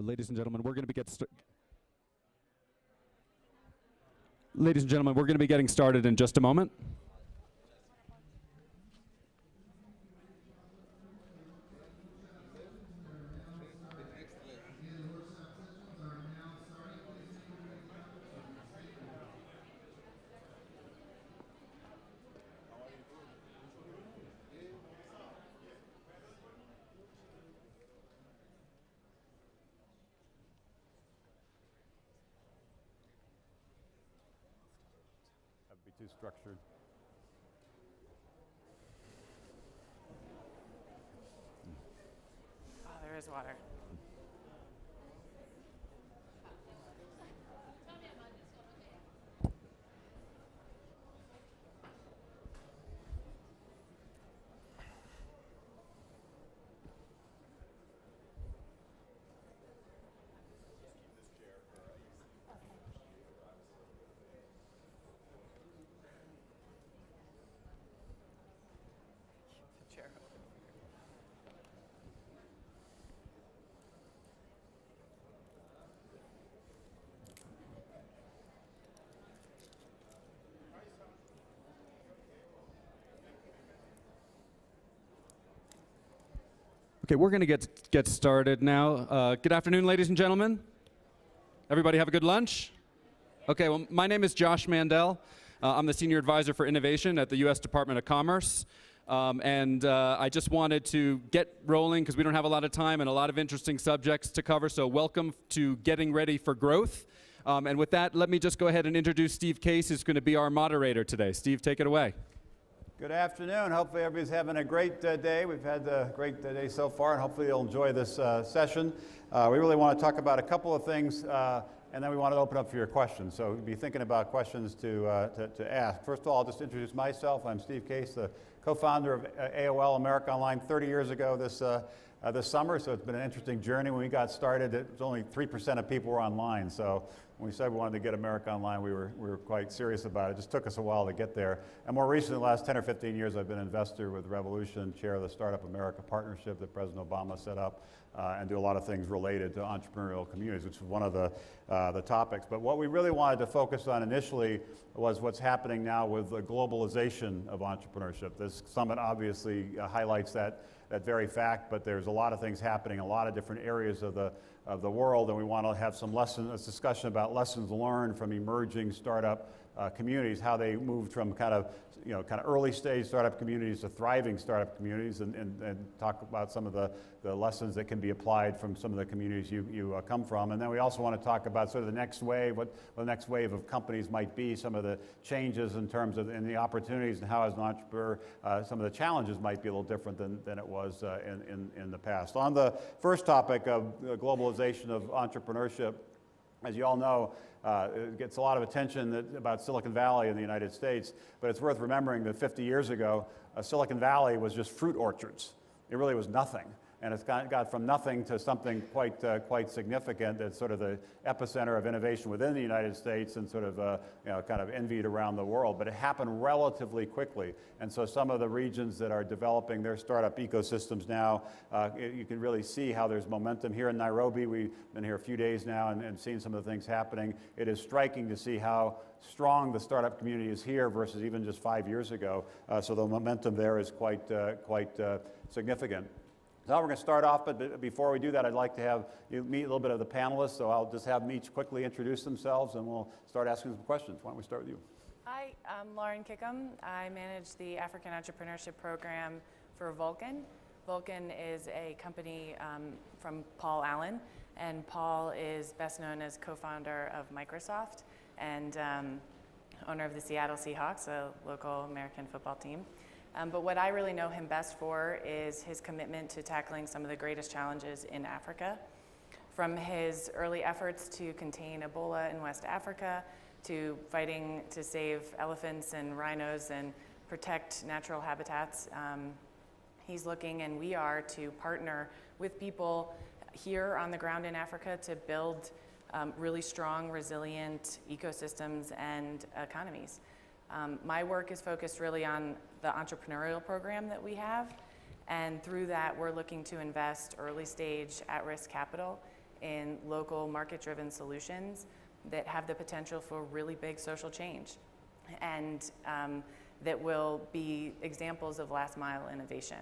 Ladies and gentlemen, we're going to be getting started in just a moment. Too structured. Oh, there is water. Okay, we're going to get started now. Good afternoon, ladies and gentlemen. Everybody have a good lunch? Okay, well, my name is Josh Mandel. I'm the Senior Advisor for Innovation at the U.S. Department of Commerce. I just wanted to get rolling because we don't have a lot of time and a lot of interesting subjects to cover, so welcome to Getting Ready for Growth. And with that, let me just go ahead and introduce Steve Case, who's going to be our moderator today. Steve, take it away. Good afternoon. Hopefully everybody's having a great day. We've had a great day so far, and hopefully you'll enjoy this session. We really want to talk about a couple of things, and then we want to open up for your questions. So be thinking about questions to ask. First of all, I'll just introduce myself. I'm Steve Case, the co-founder of AOL America Online 30 years ago this summer, so it's been an interesting journey. When we got started, it was only 3% of people were online. So when we said we wanted to get America Online, we were quite serious about it. It just took us a while to get there. And more recently, the last 10 or 15 years, I've been an investor with Revolution, chair of the Startup America Partnership that President Obama set up, and do a lot of things related to entrepreneurial communities, which is one of the topics. But what we really wanted to focus on initially was what's happening now with the globalization of entrepreneurship. This summit obviously highlights that very fact, but there's a lot of things happening in a lot of different areas of the world, and we want to have a discussion about lessons learned from emerging startup communities, how they moved from kind of early stage startup communities to thriving startup communities, and talk about some of the lessons that can be applied from some of the communities you come from. And then we also want to talk about sort of the next wave, what the next wave of companies might be, some of the changes in terms of the opportunities, and how as an entrepreneur some of the challenges might be a little different than it was in the past. On the first topic of globalization of entrepreneurship, as you all know, it gets a lot of attention about Silicon Valley in the United States, but it's worth remembering that 50 years ago, Silicon Valley was just fruit orchards. It really was nothing. And it's got from nothing to something quite significant. It's sort of the epicenter of innovation within the United States, and sort of kind of envied around the world. But it happened relatively quickly. And so some of the regions that are developing their startup ecosystems now, you can really see how there's momentum. Here in Nairobi, we've been here a few days now and seen some of the things happening. It is striking to see how strong the startup community is here versus even just 5 years ago. So the momentum there is quite significant. Now we're going to start off, but before we do that, I'd like to have you meet a little bit of the panelists. So I'll just have them each quickly introduce themselves, and we'll start asking some questions. Why don't we start with you? Hi, I'm Lauren Kickham. I manage the African Entrepreneurship Program for Vulcan. Vulcan is a company from Paul Allen, and Paul is best known as co-founder of Microsoft and owner of the Seattle Seahawks, a local American football team. But what I really know him best for is his commitment to tackling some of the greatest challenges in Africa. From his early efforts to contain Ebola in West Africa, to fighting to save elephants and rhinos and protect natural habitats, he's looking, and we are, to partner with people here on the ground in Africa to build really strong, resilient ecosystems and economies. My work is focused really on the entrepreneurial program that we have, and through that we're looking to invest early stage at-risk capital in local market-driven solutions that have the potential for really big social change, and that will be examples of last mile innovation.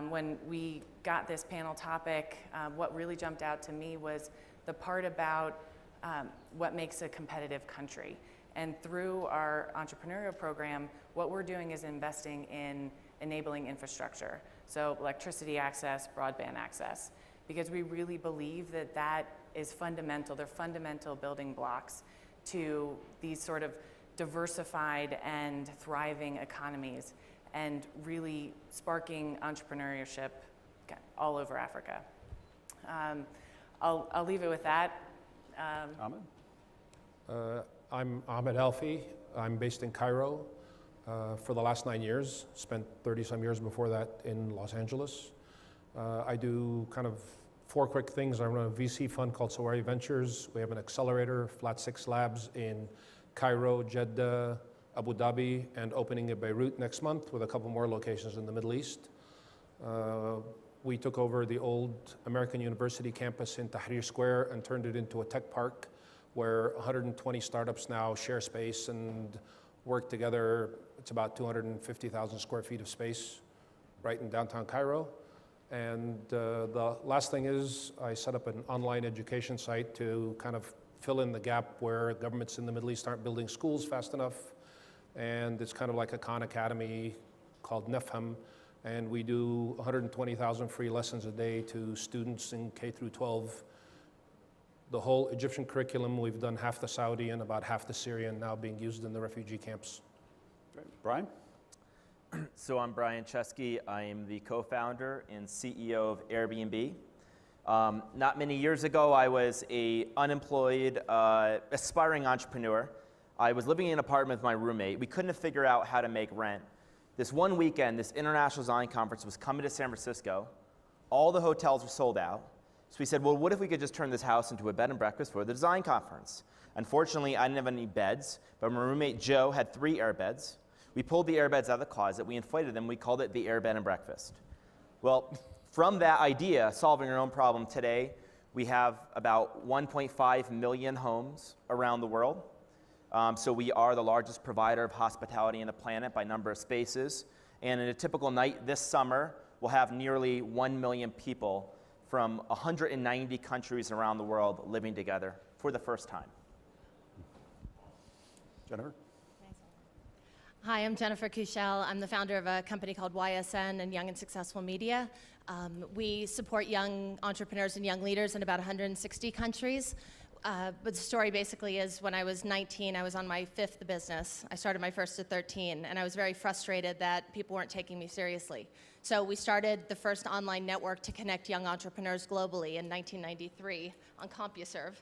When we got this panel topic, what really jumped out to me was the part about what makes a competitive country. And through our entrepreneurial program, what we're doing is investing in enabling infrastructure. So electricity access, broadband access, because we really believe that that is fundamental. They're fundamental building blocks to these sort of diversified and thriving economies, and really sparking entrepreneurship all over Africa. I'll leave it with that. Ahmed? I'm Ahmed Alfi. I'm based in Cairo for the last 9 years. Spent 30-some years before that in Los Angeles. I do kind of 4 quick things. I run a VC fund called Sawari Ventures. We have an accelerator, Flat 6 Labs in Cairo, Jeddah, Abu Dhabi, and opening in Beirut next month with a couple more locations in the Middle East. We took over the old American University campus in Tahrir Square and turned it into a tech park where 120 startups now share space and work together. It's about 250,000 square feet of space right in downtown Cairo. And the last thing is I set up an online education site to kind of fill in the gap where governments in the Middle East aren't building schools fast enough. And it's kind of like a Khan Academy called Nefham. And we do 120,000 free lessons a day to students in K through 12. The whole Egyptian curriculum, we've done half the Saudi and about half the Syrian now being used in the refugee camps. Great. Brian? So I'm Brian Chesky. I am the co-founder and CEO of Airbnb. Not many years ago, I was an unemployed, aspiring entrepreneur. I was living in an apartment with my roommate. We couldn't figure out how to make rent. This one weekend, this international design conference was coming to San Francisco. All the hotels were sold out. So we said, well, what if we could just turn this house into a bed and breakfast for the design conference? Unfortunately, I didn't have any beds, but my roommate Joe had 3 air beds. We pulled the air beds out of the closet, we inflated them, we called it the Air Bed and Breakfast. Well, from that idea, solving our own problem today, we have about 1.5 million homes around the world. So we are the largest provider of hospitality on the planet by number of spaces. And in a typical night this summer, we'll have nearly 1 million people from 190 countries around the world living together for the first time. Jennifer? Hi, I'm Jennifer Kushell. I'm the founder of a company called YSN and Young and Successful Media. We support young entrepreneurs and young leaders in about 160 countries. But the story basically is when I was 19, I was on my 5th business. I started my first at 13, and I was very frustrated that people weren't taking me seriously. So we started the first online network to connect young entrepreneurs globally in 1993 on CompuServe,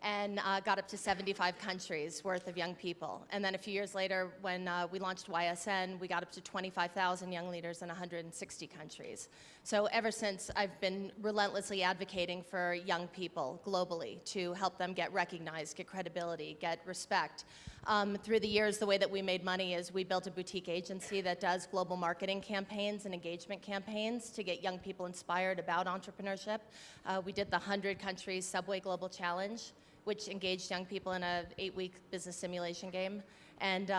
and got up to 75 countries worth of young people. And then a few years later, when we launched YSN, we got up to 25,000 young leaders in 160 countries. So ever since, I've been relentlessly advocating for young people globally to help them get recognized, get credibility, get respect. Through the years, the way that we made money is we built a boutique agency that does global marketing campaigns and engagement campaigns to get young people inspired about entrepreneurship. We did the 100 countries Subway Global Challenge, which engaged young people in an 8-week business simulation game. And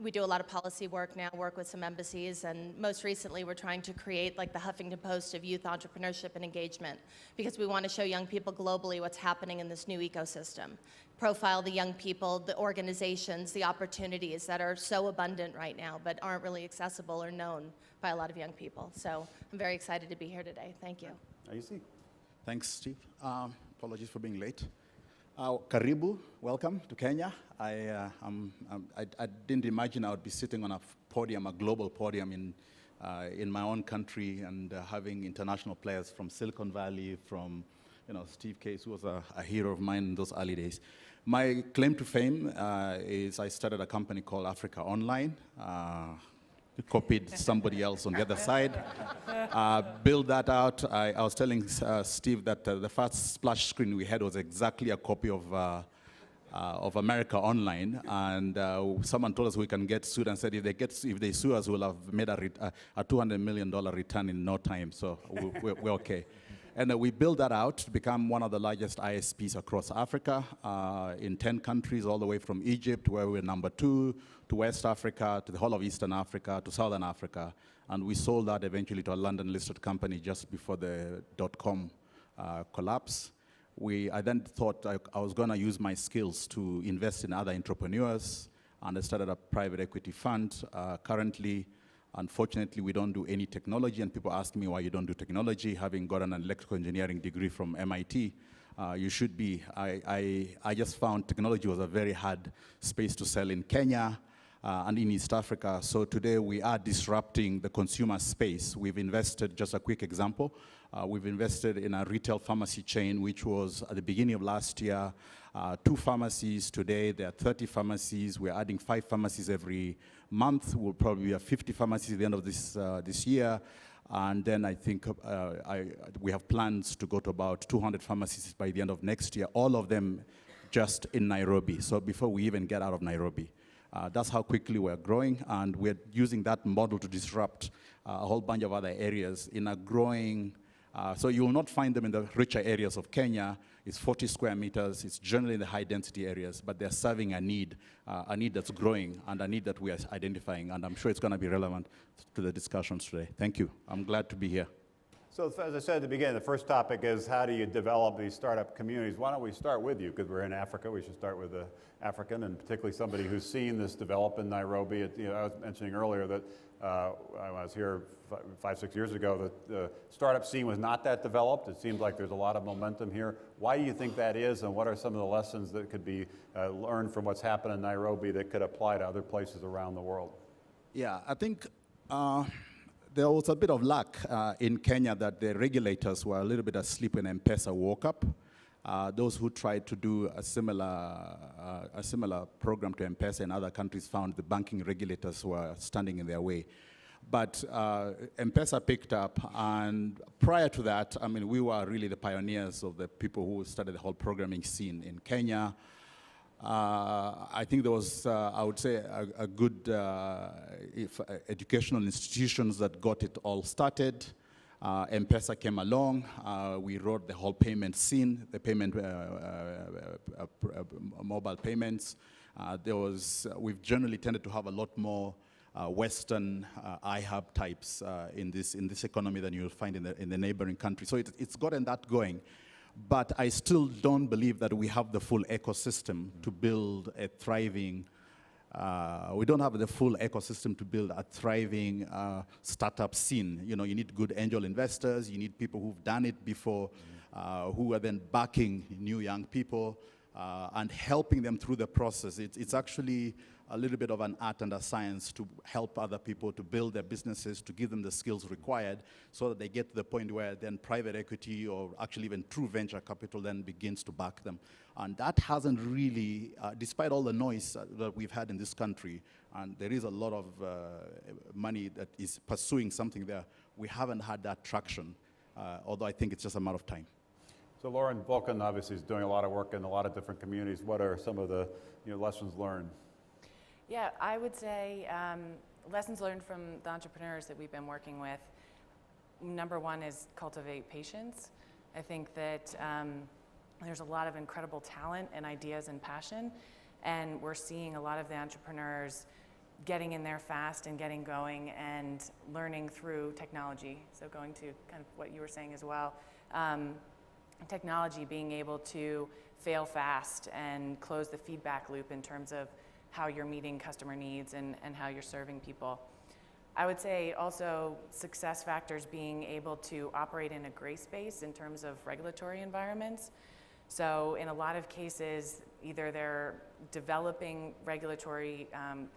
we do a lot of policy work now, work with some embassies, and most recently we're trying to create like the Huffington Post of youth entrepreneurship and engagement, because we want to show young people globally what's happening in this new ecosystem. Profile the young people, the organizations, the opportunities that are so abundant right now, but aren't really accessible or known by a lot of young people. So I'm very excited to be here today. Thank you. Ayisi? Thanks, Steve. Apologies for being late. Karibu, welcome to Kenya. I didn't imagine I would be sitting on a podium, a global podium in my own country, and having international players from Silicon Valley, from Steve Case, who was a hero of mine in those early days. My claim to fame is I started a company called Africa Online. Copied somebody else on the other side, build that out. I was telling Steve that the first splash screen we had was exactly a copy of America Online, and someone told us we can get sued and said if they sue us, we'll have made a $200 million return in no time, so we're okay. And we built that out to become one of the largest ISPs across Africa, in 10 countries, all the way from Egypt, where we're number 2, to West Africa, to the whole of Eastern Africa, to Southern Africa. And we sold that eventually to a London-listed company just before the .com collapse. I then thought I was going to use my skills to invest in other entrepreneurs, and I started a private equity fund. Currently, unfortunately, we don't do any technology, and people ask me why you don't do technology, having got an electrical engineering degree from MIT. You should be. I just found technology was a very hard space to sell in Kenya and in East Africa. So today we are disrupting the consumer space. We've invested, just a quick example, we've invested in a retail pharmacy chain, which was at the beginning of last year, 2 pharmacies. Today there are 30 pharmacies. We're adding 5 pharmacies every month. We'll probably have 50 pharmacies at the end of this year. And then I think we have plans to go to about 200 pharmacies by the end of next year, all of them just in Nairobi. So before we even get out of Nairobi. That's how quickly we're growing, and we're using that model to disrupt a whole bunch of other areas in a growing, so you will not find them in the richer areas of Kenya. It's 40 square meters. It's generally in the high density areas, but they're serving a need that's growing and a need that we are identifying, and I'm sure it's going to be relevant to the discussions today. Thank you. I'm glad to be here. So as I said at the beginning, the first topic is how do you develop these startup communities? Why don't we start with you, because we're in Africa. We should start with the African, and particularly somebody who's seen this develop in Nairobi. I was mentioning earlier that when I was here 5, 6 years ago, that the startup scene was not that developed. It seems like there's a lot of momentum here. Why do you think that is, and what are some of the lessons that could be learned from what's happened in Nairobi that could apply to other places around the world? Yeah, I think there was a bit of luck in Kenya that the regulators were a little bit asleep when M-Pesa woke up. Those who tried to do a similar program to M-Pesa in other countries found the banking regulators were standing in their way. But M-Pesa picked up, and prior to that, I mean, we were really the pioneers of the people who started the whole programming scene in Kenya. I think there was, I would say, a good educational institutions that got it all started. M-Pesa came along. We wrote the whole payment scene, the payment, mobile payments. We've generally tended to have a lot more Western iHub types in this economy than you'll find in the neighboring countries. So it's gotten that going. But I still don't believe that we have the full ecosystem to build a thriving, we don't have the full ecosystem to build a thriving startup scene. You know, you need good angel investors, you need people who've done it before, who are then backing new young people and helping them through the process. It's actually a little bit of an art and a science to help other people to build their businesses, to give them the skills required so that they get to the point where then private equity or actually even true venture capital then begins to back them. And that hasn't really, despite all the noise that we've had in this country, and there is a lot of money that is pursuing something there, we haven't had that traction, although I think it's just a matter of time. So Lauren, Vulcan obviously is doing a lot of work in a lot of different communities. What are some of the lessons learned? Yeah, I would say lessons learned from the entrepreneurs that we've been working with. Number one is cultivate patience. I think that there's a lot of incredible talent and ideas and passion, and we're seeing a lot of the entrepreneurs getting in there fast and getting going and learning through technology. So going to kind of what you were saying as well, technology being able to fail fast and close the feedback loop in terms of how you're meeting customer needs and how you're serving people. I would say also success factors being able to operate in a gray space in terms of regulatory environments. So in a lot of cases, either they're developing regulatory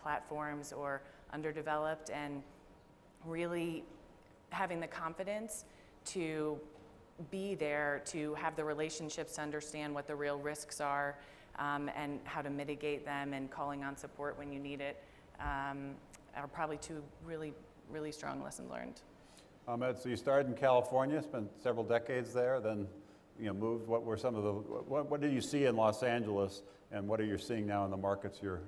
platforms or underdeveloped, and really having the confidence to be there, to have the relationships to understand what the real risks are, and how to mitigate them, and calling on support when you need it, are probably 2 really, really strong lessons learned. Ahmed, so you started in California, spent several decades there, then moved. What were some of the, what did you see in Los Angeles, and what are you seeing now in the markets you're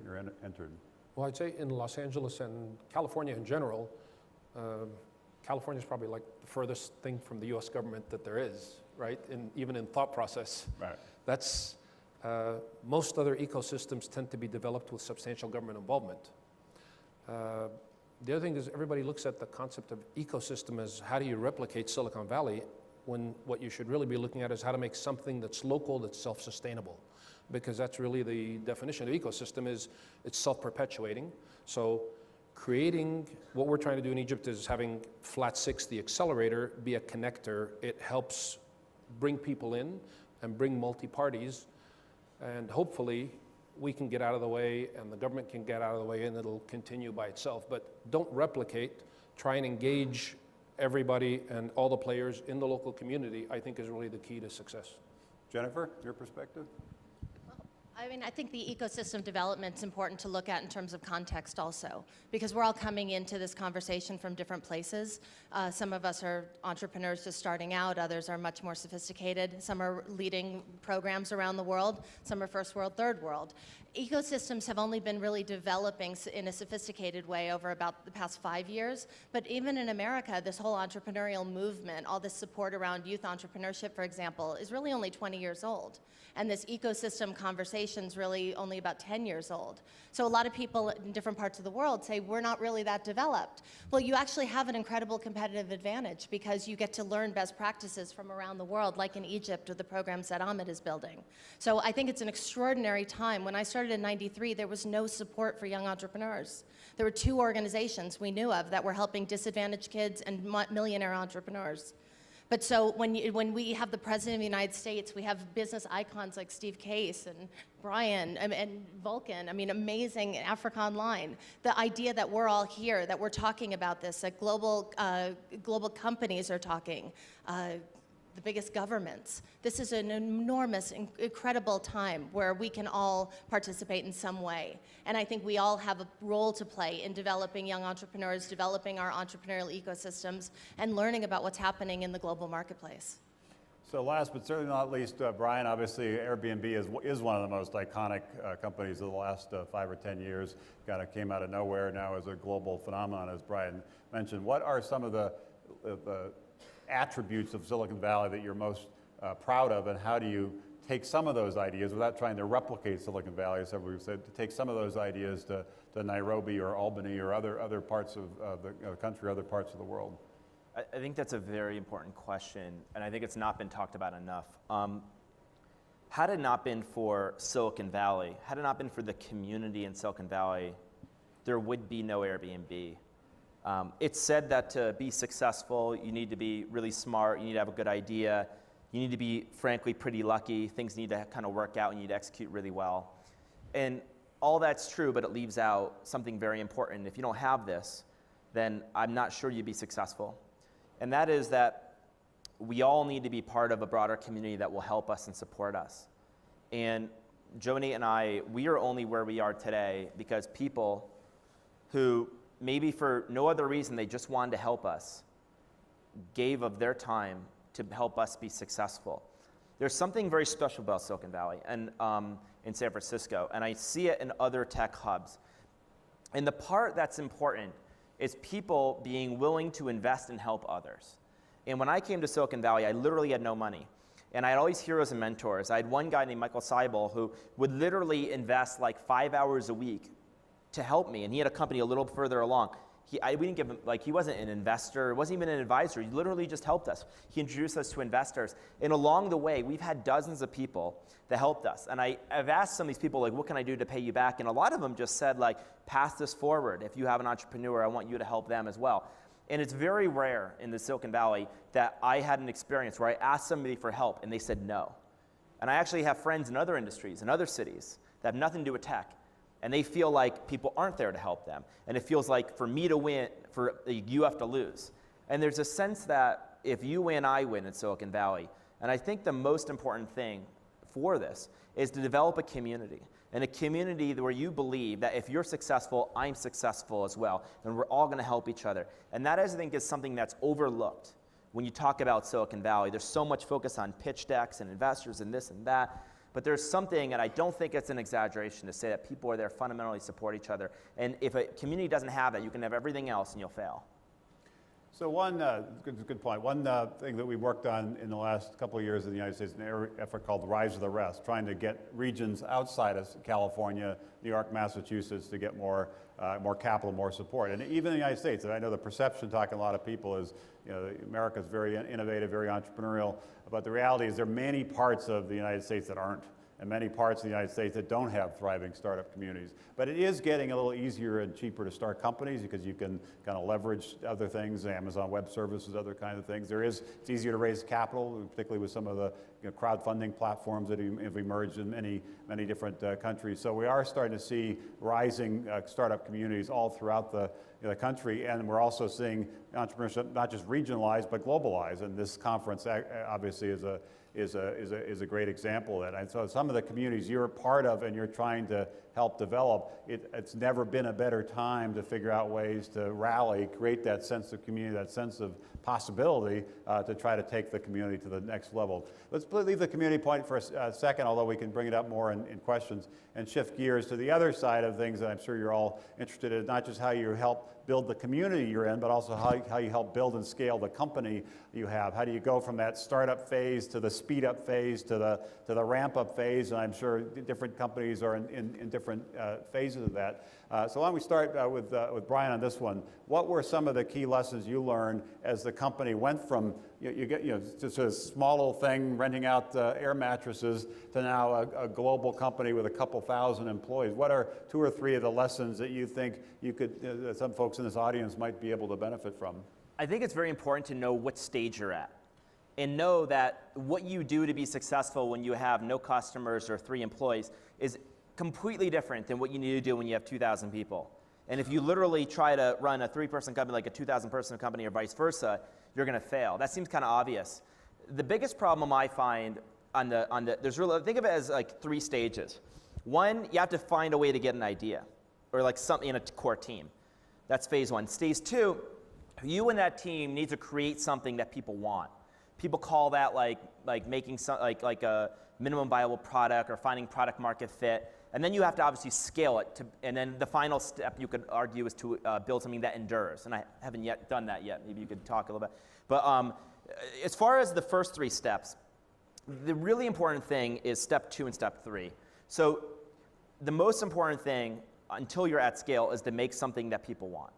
entered? Well, I'd say in Los Angeles and California in general, California is probably like the furthest thing from the U.S. government that there is, right? Even in thought process. Right. That's, most other ecosystems tend to be developed with substantial government involvement. The other thing is everybody looks at the concept of ecosystem as how do you replicate Silicon Valley, when what you should really be looking at is how to make something that's local, that's self-sustainable. Because that's really the definition of ecosystem, is it's self-perpetuating. So creating, what we're trying to do in Egypt is having Flat 6, the accelerator, be a connector. It helps bring people in and bring multi-parties, and hopefully we can get out of the way and the government can get out of the way and it'll continue by itself. But don't replicate, try and engage everybody and all the players in the local community, I think is really the key to success. Jennifer, your perspective? I mean, I think the ecosystem development is important to look at in terms of context also, because we're all coming into this conversation from different places. Some of us are entrepreneurs just starting out, others are much more sophisticated, some are leading programs around the world, some are first world, third world. Ecosystems have only been really developing in a sophisticated way over about the past 5 years, but even in America, this whole entrepreneurial movement, all this support around youth entrepreneurship, for example, is really only 20 years old. And this ecosystem conversation is really only about 10 years old. So a lot of people in different parts of the world say, we're not really that developed. Well, you actually have an incredible competitive advantage because you get to learn best practices from around the world, like in Egypt with the programs that Ahmed is building. So I think it's an extraordinary time. When I started in '93, there was no support for young entrepreneurs. There were 2 organizations we knew of that were helping disadvantaged kids and millionaire entrepreneurs. But so when we have the President of the United States, we have business icons like Steve Case and Brian and Vulcan, I mean, amazing, Africa Online. The idea that we're all here, that we're talking about this, that global companies are talking, the biggest governments. This is an enormous, incredible time where we can all participate in some way. And I think we all have a role to play in developing young entrepreneurs, developing our entrepreneurial ecosystems, and learning about what's happening in the global marketplace. So last but certainly not least, Brian, obviously Airbnb is one of the most iconic companies of the last 5 or 10 years. Kind of came out of nowhere, now as a global phenomenon, as Brian mentioned. What are some of the attributes of Silicon Valley that you're most proud of, and how do you take some of those ideas, without trying to replicate Silicon Valley, as we've said, to take some of those ideas to Nairobi or Albany or other parts of the country, other parts of the world? I think that's a very important question, and I think it's not been talked about enough. Had it not been for Silicon Valley, had it not been for the community in Silicon Valley, there would be no Airbnb. It's said that to be successful, you need to be really smart, you need to have a good idea, you need to be, frankly, pretty lucky, things need to kind of work out, and you need to execute really well. And all that's true, but it leaves out something very important. If you don't have this, then I'm not sure you'd be successful. And that is that we all need to be part of a broader community that will help us and support us. And Joni and I, we are only where we are today because people who maybe for no other reason, they just wanted to help us, gave of their time to help us be successful. There's something very special about Silicon Valley and in San Francisco, and I see it in other tech hubs. And the part that's important is people being willing to invest and help others. And when I came to Silicon Valley, I literally had no money. And I had all these heroes and mentors. I had one guy named Michael Seibel who would literally invest like 5 hours a week to help me, and he had a company a little further along. We didn't give him, like, he wasn't an investor, wasn't even an advisor, he literally just helped us. He introduced us to investors, and along the way, we've had dozens of people that helped us. And I've asked some of these people, like, what can I do to pay you back? And a lot of them just said, like, pass this forward. If you have an entrepreneur, I want you to help them as well. And it's very rare in the Silicon Valley that I had an experience where I asked somebody for help and they said no. And I actually have friends in other industries, in other cities, that have nothing to do with tech. And they feel like people aren't there to help them. And it feels like for me to win, you have to lose. And there's a sense that if you win, I win in Silicon Valley. And I think the most important thing for this is to develop a community. And a community where you believe that if you're successful, I'm successful as well. And we're all going to help each other. And that, I think, is something that's overlooked when you talk about Silicon Valley. There's so much focus on pitch decks and investors and this and that. But there's something, and I don't think it's an exaggeration to say that people are there fundamentally support each other. And if a community doesn't have that, you can have everything else and you'll fail. So one, good point. One thing that we worked on in the last couple of years in the United States, an effort called the Rise of the Rest, trying to get regions outside of California, New York, Massachusetts to get more capital, more support. And even in the United States, and I know the perception talking to a lot of people is, America is very innovative, very entrepreneurial, but the reality is there are many parts of the United States that aren't, and many parts of the United States that don't have thriving startup communities. But it is getting a little easier and cheaper to start companies because you can kind of leverage other things, Amazon Web Services, other kinds of things. It's easier to raise capital, particularly with some of the crowdfunding platforms that have emerged in many different countries. So we are starting to see rising startup communities all throughout the country, and we're also seeing entrepreneurship not just regionalized but globalized. And this conference obviously is a great example of that. And so some of the communities you're a part of and you're trying to help develop, it's never been a better time to figure out ways to rally, create that sense of community, that sense of possibility to try to take the community to the next level. Let's leave the community point for a second, although we can bring it up more in questions, and shift gears to the other side of things that I'm sure you're all interested in, not just how you help build the community you're in, but also how you help build and scale the company you have. How do you go from that startup phase to the speed up phase to the ramp up phase? And I'm sure different companies are in different phases of that. So why don't we start with Brian on this one. What were some of the key lessons you learned as the company went from just a small little thing renting out air mattresses to now a global company with a couple thousand employees? What are 2 or 3 of the lessons that you think you could, some folks in this audience might be able to benefit from? I think it's very important to know what stage you're at and know that what you do to be successful when you have no customers or 3 employees is completely different than what you need to do when you have 2,000 people. And if you literally try to run a 3-person company like a 2,000-person company or vice versa, you're going to fail. That seems kind of obvious. The biggest problem I find there's really, think of it as like 3 stages. One, you have to find a way to get an idea or like something in a core team. That's phase 1. Stage 2, you and that team need to create something that people want. People call that like making like a minimum viable product or finding product market fit. And then you have to obviously scale it. And then the final step you could argue is to build something that endures. And I haven't yet done that yet. Maybe you could talk a little bit. But as far as the first 3 steps, the really important thing is step 2 and step 3. So the most important thing until you're at scale is to make something that people want.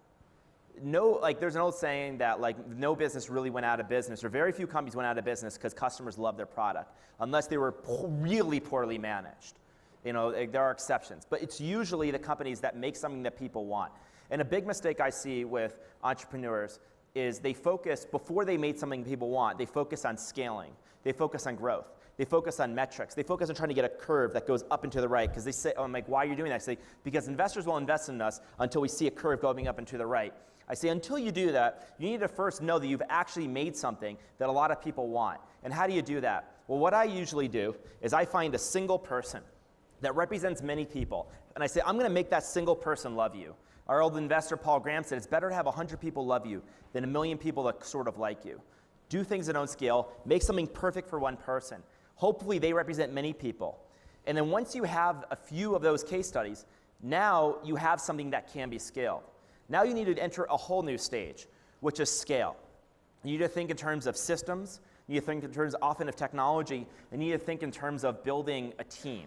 There's an old saying that no business really went out of business, or very few companies went out of business because customers love their product, unless they were really poorly managed. There are exceptions, but it's usually the companies that make something that people want. And a big mistake I see with entrepreneurs is they focus, before they made something people want, they focus on scaling. They focus on growth. They focus on metrics. They focus on trying to get a curve that goes up and to the right, because they say, I'm like, why are you doing that? I say, because investors will invest in us until we see a curve going up and to the right. I say, until you do that, you need to first know that you've actually made something that a lot of people want. And how do you do that? Well, what I usually do is I find a single person that represents many people. And I say, I'm going to make that single person love you. Our old investor, Paul Graham, said, it's better to have 100 people love you than 1 million people that sort of like you. Do things that don't scale. Make something perfect for one person. Hopefully, they represent many people. And then once you have a few of those case studies, now you have something that can be scaled. Now you need to enter a whole new stage, which is scale. You need to think in terms of systems. You need to think in terms often of technology. And you need to think in terms of building a team.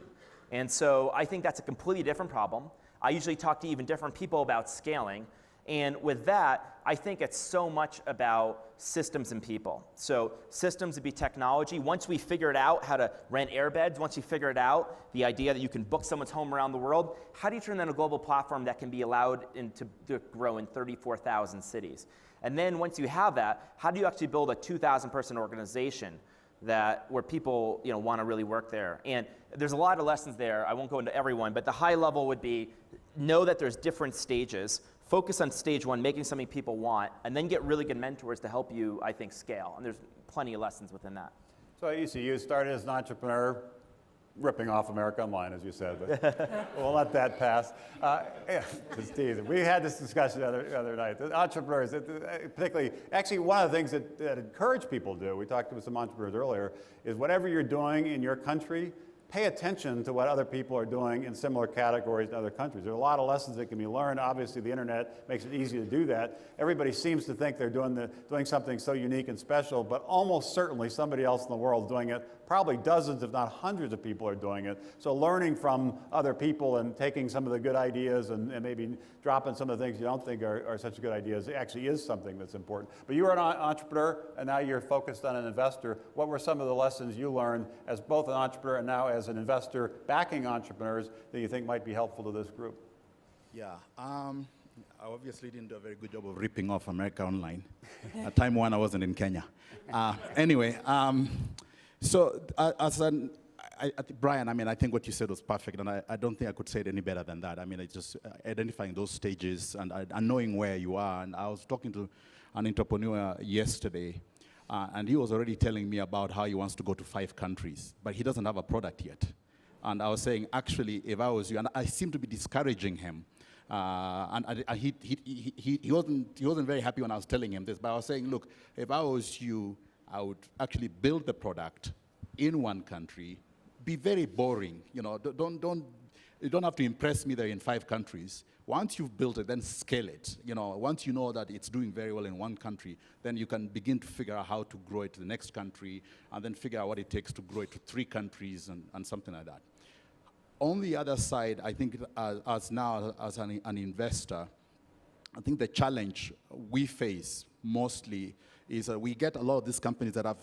And so I think that's a completely different problem. I usually talk to even different people about scaling. And with that, I think it's so much about systems and people. So systems would be technology. Once we figured out how to rent airbeds, once you figured out the idea that you can book someone's home around the world, how do you turn that into a global platform that can be allowed to grow in 34,000 cities? And then once you have that, how do you actually build a 2,000-person organization where people want to really work there? And there's a lot of lessons there. I won't go into every one, but the high level would be know that there's different stages. Focus on stage 1, making something people want, and then get really good mentors to help you, I think, scale. And there's plenty of lessons within that. So Ayisi, you started as an entrepreneur, ripping off America Online, as you said, but we'll let that pass. Just teasing. We had this discussion the other night. The entrepreneurs, particularly, actually one of the things that encourage people to do, we talked with some entrepreneurs earlier, is whatever you're doing in your country, pay attention to what other people are doing in similar categories in other countries. There are a lot of lessons that can be learned. Obviously, the internet makes it easy to do that. Everybody seems to think they're doing something so unique and special, but almost certainly somebody else in the world is doing it. Probably dozens, if not hundreds of people are doing it. So learning from other people and taking some of the good ideas and maybe dropping some of the things you don't think are such good ideas actually is something that's important. But you were an entrepreneur, and now you're focused on an investor. What were some of the lessons you learned as both an entrepreneur and now as an investor backing entrepreneurs that you think might be helpful to this group? Yeah, I obviously didn't do a very good job of ripping off America Online. At time one, I wasn't in Kenya. Anyway, so Brian, I mean, I think what you said was perfect, and I don't think I could say it any better than that. I mean, it's just identifying those stages and knowing where you are. And I was talking to an entrepreneur yesterday, and he was already telling me about how he wants to go to 5 countries, but he doesn't have a product yet. And I was saying, actually, if I was you, and I seem to be discouraging him, he wasn't very happy when I was telling him this, but I was saying, look, if I was you, I would actually build the product in one country, be very boring. You know, you don't have to impress me there in 5 countries. Once you've built it, then scale it. You know, once you know that it's doing very well in one country, then you can begin to figure out how to grow it to the next country, and then figure out what it takes to grow it to 3 countries and something like that. On the other side, I think as an investor, I think the challenge we face mostly is that we get a lot of these companies that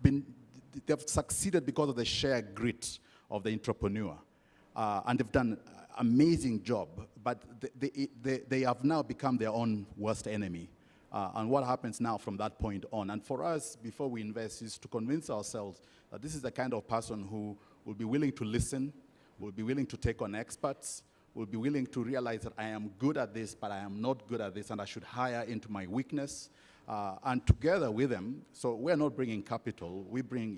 they've succeeded because of the sheer grit of the entrepreneur. And they've done an amazing job, but they have now become their own worst enemy. And what happens now from that point on? And for us, before we invest, is to convince ourselves that this is the kind of person who will be willing to listen, will be willing to take on experts, will be willing to realize that I am good at this, but I am not good at this, and I should hire into my weakness. And together with them, so we're not bringing capital. We bring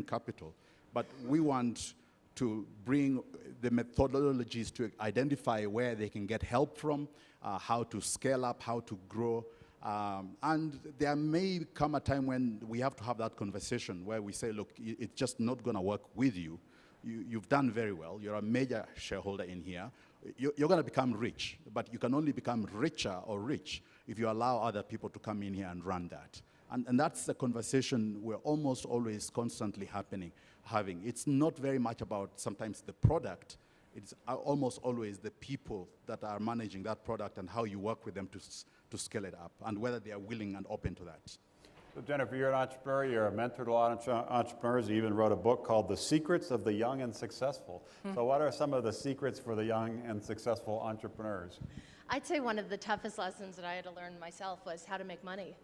capital, but we want to bring the methodologies to identify where they can get help from, how to scale up, how to grow. And there may come a time when we have to have that conversation where we say, look, it's just not going to work with you. You've done very well. You're a major shareholder in here. You're going to become rich, but you can only become richer or rich if you allow other people to come in here and run that. And that's the conversation we're almost always constantly having. It's not very much about sometimes the product. It's almost always the people that are managing that product and how you work with them to scale it up, and whether they are willing and open to that. So Jennifer, you're an entrepreneur, you're a mentor to a lot of entrepreneurs. You even wrote a book called The Secrets of the Young and Successful. So what are some of the secrets for the young and successful entrepreneurs? I'd say one of the toughest lessons that I had to learn myself was how to make money.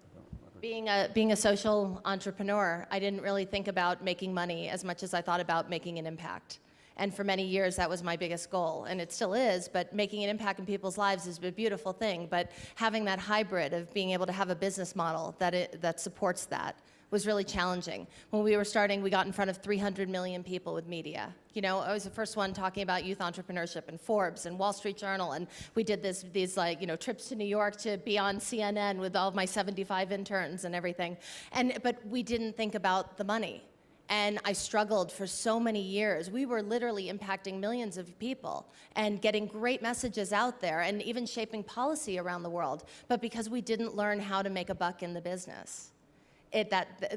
Being a social entrepreneur, I didn't really think about making money as much as I thought about making an impact. And for many years, that was my biggest goal, and it still is, but making an impact in people's lives is a beautiful thing, but having that hybrid of being able to have a business model that supports that was really challenging. When we were starting, we got in front of 300 million people with media. You know, I was the first one talking about youth entrepreneurship and Forbes and Wall Street Journal, and we did these like, you know, trips to New York to be on CNN with all of my 75 interns and everything. But we didn't think about the money. And I struggled for so many years. We were literally impacting millions of people and getting great messages out there and even shaping policy around the world. But because we didn't learn how to make a buck in the business,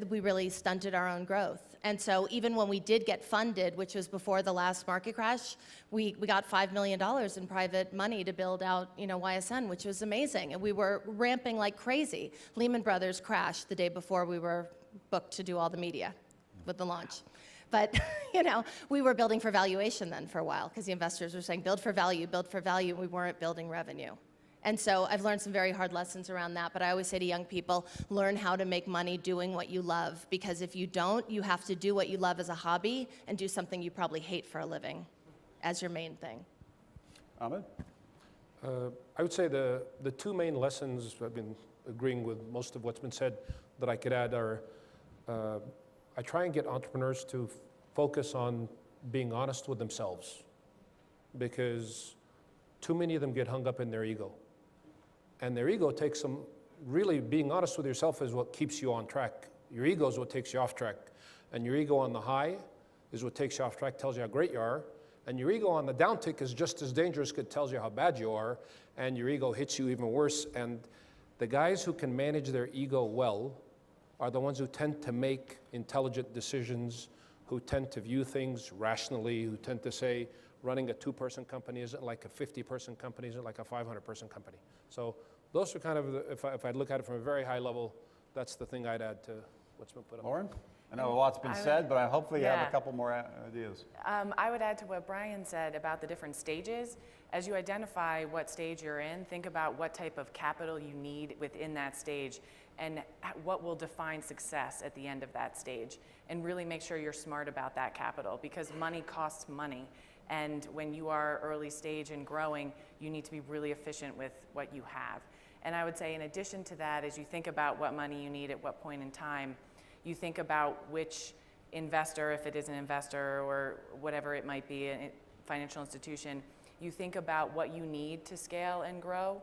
we really stunted our own growth. And so even when we did get funded, which was before the last market crash, we got $5 million in private money to build out, you know, YSN, which was amazing. And we were ramping like crazy. Lehman Brothers crashed the day before we were booked to do all the media with the launch. But, you know, we were building for valuation then for a while because the investors were saying, build for value, and we weren't building revenue. And so I've learned some very hard lessons around that, but I always say to young people, learn how to make money doing what you love, because if you don't, you have to do what you love as a hobby and do something you probably hate for a living as your main thing. Ahmed? I would say the 2 main lessons, I've been agreeing with most of what's been said, that I could add are, I try and get entrepreneurs to focus on being honest with themselves, because too many of them get hung up in their ego. And their ego takes them, really being honest with yourself is what keeps you on track. Your ego is what takes you off track. And your ego on the high is what takes you off track, tells you how great you are. And your ego on the downtick is just as dangerous because it tells you how bad you are, and your ego hits you even worse. And the guys who can manage their ego well are the ones who tend to make intelligent decisions, who tend to view things rationally, who tend to say running a 2-person company isn't like a 50-person company, isn't like a 500-person company. So those are kind of, if I'd look at it from a very high level, that's the thing I'd add to what's been put up. Lauren? I know a lot's been said, but hopefully you have a couple more ideas. I would add to what Brian said about the different stages. As you identify what stage you're in, think about what type of capital you need within that stage and what will define success at the end of that stage. And really make sure you're smart about that capital, because money costs money. And when you are early stage and growing, you need to be really efficient with what you have. And I would say in addition to that, as you think about what money you need at what point in time, you think about which investor, if it is an investor or whatever it might be, a financial institution, you think about what you need to scale and grow,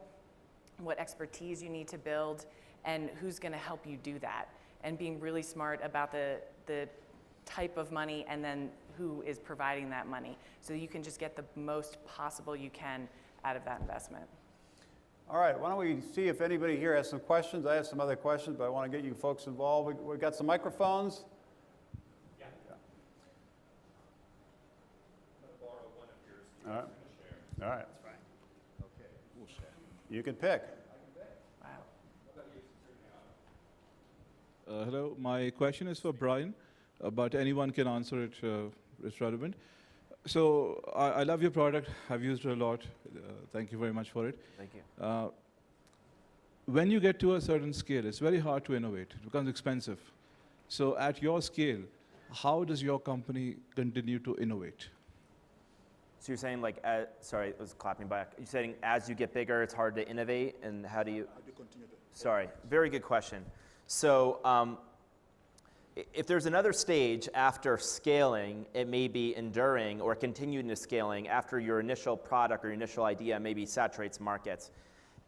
what expertise you need to build, and who's going to help you do that. And being really smart about the type of money and then who is providing that money, so you can just get the most possible you can out of that investment. All right, why don't we see if anybody here has some questions? I have some other questions, but I want to get you folks involved. We've got some microphones. Yeah. I'm going to borrow one of yours. All right. All right. That's fine. Okay. We'll share. You can pick. Wow. Hello, my question is for Brian, but anyone can answer it. It's relevant. So I love your product. I've used it a lot. Thank you very much for it. Thank you. When you get to a certain scale, it's very hard to innovate. It becomes expensive. So at your scale, how does your company continue to innovate? So you're saying like, sorry, it was clapping back. You're saying as you get bigger, it's hard to innovate, and how do you continue to? Sorry, very good question. So if there's another stage after scaling, it may be enduring or continuing to scaling after your initial product or your initial idea maybe saturates markets.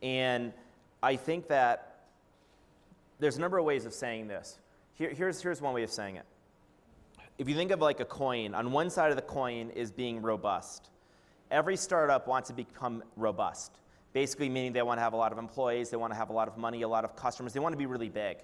And I think that there's a number of ways of saying this. Here's one way of saying it. If you think of like a coin, on one side of the coin is being robust. Every startup wants to become robust, basically meaning they want to have a lot of employees, they want to have a lot of money, a lot of customers, they want to be really big.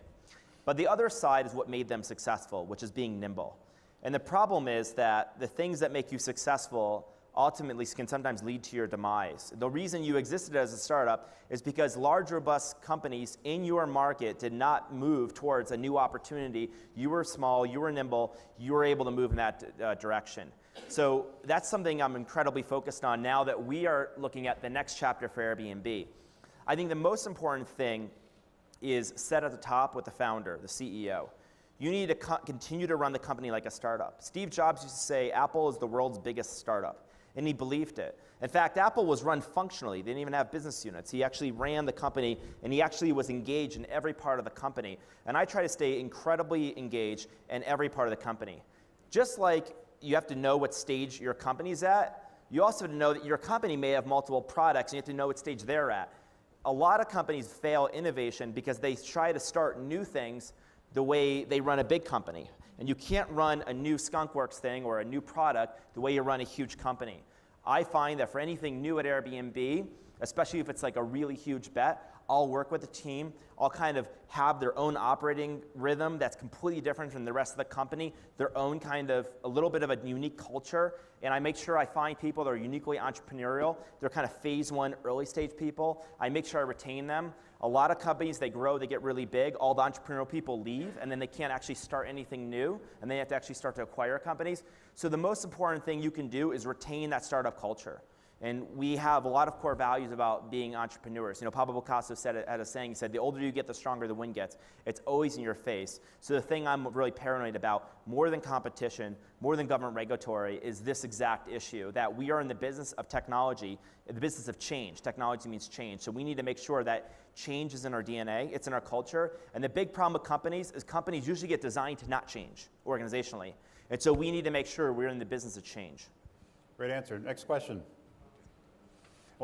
But the other side is what made them successful, which is being nimble. And the problem is that the things that make you successful ultimately can sometimes lead to your demise. The reason you existed as a startup is because large, robust companies in your market did not move towards a new opportunity. You were small, you were nimble, you were able to move in that direction. So that's something I'm incredibly focused on now that we are looking at the next chapter for Airbnb. I think the most important thing is set at the top with the founder, the CEO. You need to continue to run the company like a startup. Steve Jobs used to say Apple is the world's biggest startup, and he believed it. In fact, Apple was run functionally. They didn't even have business units. He actually ran the company, and he actually was engaged in every part of the company. And I try to stay incredibly engaged in every part of the company. Just like you have to know what stage your company's at, you also have to know that your company may have multiple products, and you have to know what stage they're at. A lot of companies fail innovation because they try to start new things the way they run a big company. And you can't run a new skunkworks thing or a new product the way you run a huge company. I find that for anything new at Airbnb, especially if it's like a really huge bet, I'll work with the team. I'll kind of have their own operating rhythm that's completely different from the rest of the company, their own kind of, a little bit of a unique culture. And I make sure I find people that are uniquely entrepreneurial. They're kind of phase one, early stage people. I make sure I retain them. A lot of companies, they grow, they get really big. All the entrepreneurial people leave, and then they can't actually start anything new, and they have to actually start to acquire companies. So the most important thing you can do is retain that startup culture. And we have a lot of core values about being entrepreneurs. You know, Pablo Picasso said it, had a saying, he said, the older you get, the stronger the wind gets. It's always in your face. So the thing I'm really paranoid about, more than competition, more than government regulatory, is this exact issue, that we are in the business of technology, the business of change. Technology means change. So we need to make sure that change is in our DNA, it's in our culture. And the big problem with companies is companies usually get designed to not change organizationally. And so we need to make sure we're in the business of change. Great answer. Next question.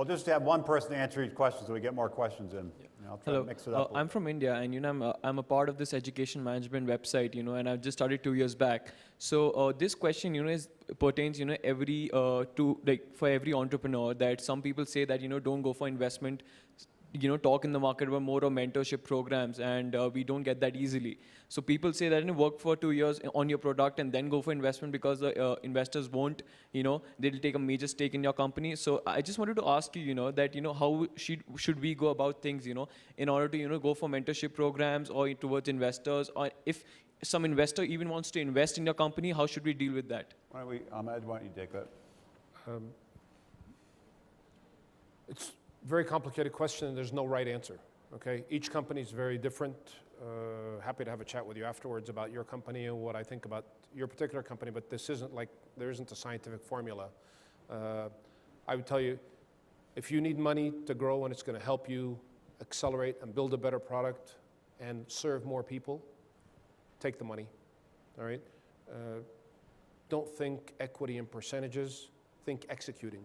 Well, just to have one person answer each question so we get more questions in. I'll try to mix it up. I'm from India, and I'm a part of this education management website, and I've just started 2 years back. So this question, pertains, for every entrepreneur, that some people say that don't go for investment, talk in the market about more of mentorship programs, and we don't get that easily. So people say that work for 2 years on your product and then go for investment, because the investors won't, they'll take a major stake in your company. So I just wanted to ask you, that how should we go about things, in order to go for mentorship programs or towards investors, or if some investor even wants to invest in your company, how should we deal with that? Ahmed, why don't you take that? It's a very complicated question, and there's no right answer, okay? Each company is very different. Happy to have a chat with you afterwards about your company and what I think about your particular company, but this isn't like, there isn't a scientific formula. I would tell you, if you need money to grow and it's going to help you accelerate and build a better product and serve more people, take the money, all right? Don't think equity in percentages, think executing,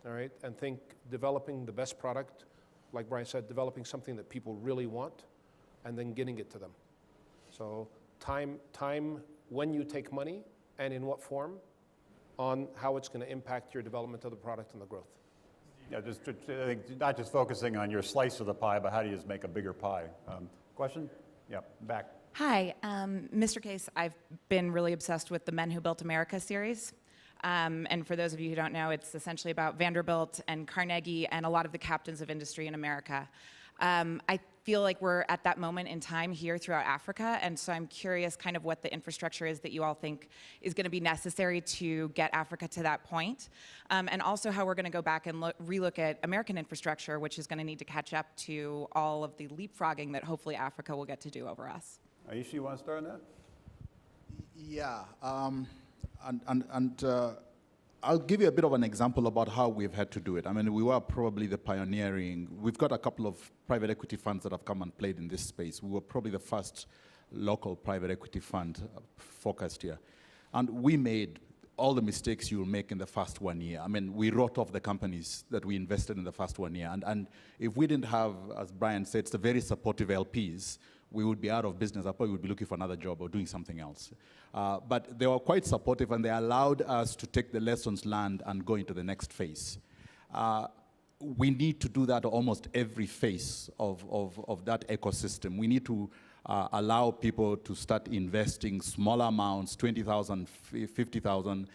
all right? And think developing the best product, like Brian said, developing something that people really want, and then getting it to them. So time when you take money and in what form, on how it's going to impact your development of the product and the growth. Yeah, just I think not just focusing on your slice of the pie, but how do you just make a bigger pie? Question? Yeah, back. Hi, Mr. Case, I've been really obsessed with the Men Who Built America series. And for those of you who don't know, it's essentially about Vanderbilt and Carnegie and a lot of the captains of industry in America. I feel like we're at that moment in time here throughout Africa, and so I'm curious kind of what the infrastructure is that you all think is going to be necessary to get Africa to that point, and also how we're going to go back and relook at American infrastructure, which is going to need to catch up to all of the leapfrogging that hopefully Africa will get to do over us. Ayisi, you want to start on that? Yeah, I'll give you a bit of an example about how we've had to do it. I mean, we were probably the pioneering. We've got a couple of private equity funds that have come and played in this space. We were probably the first local private equity fund focused here. And we made all the mistakes you'll make in the first 1 year. I mean, we wrote off the companies that we invested in the first 1 year. And if we didn't have, as Brian said, it's the very supportive LPs, we would be out of business. I probably would be looking for another job or doing something else. But they were quite supportive, and they allowed us to take the lessons learned and go into the next phase. We need to do that almost every phase of that ecosystem. We need to allow people to start investing small amounts, 20,000, 50,000,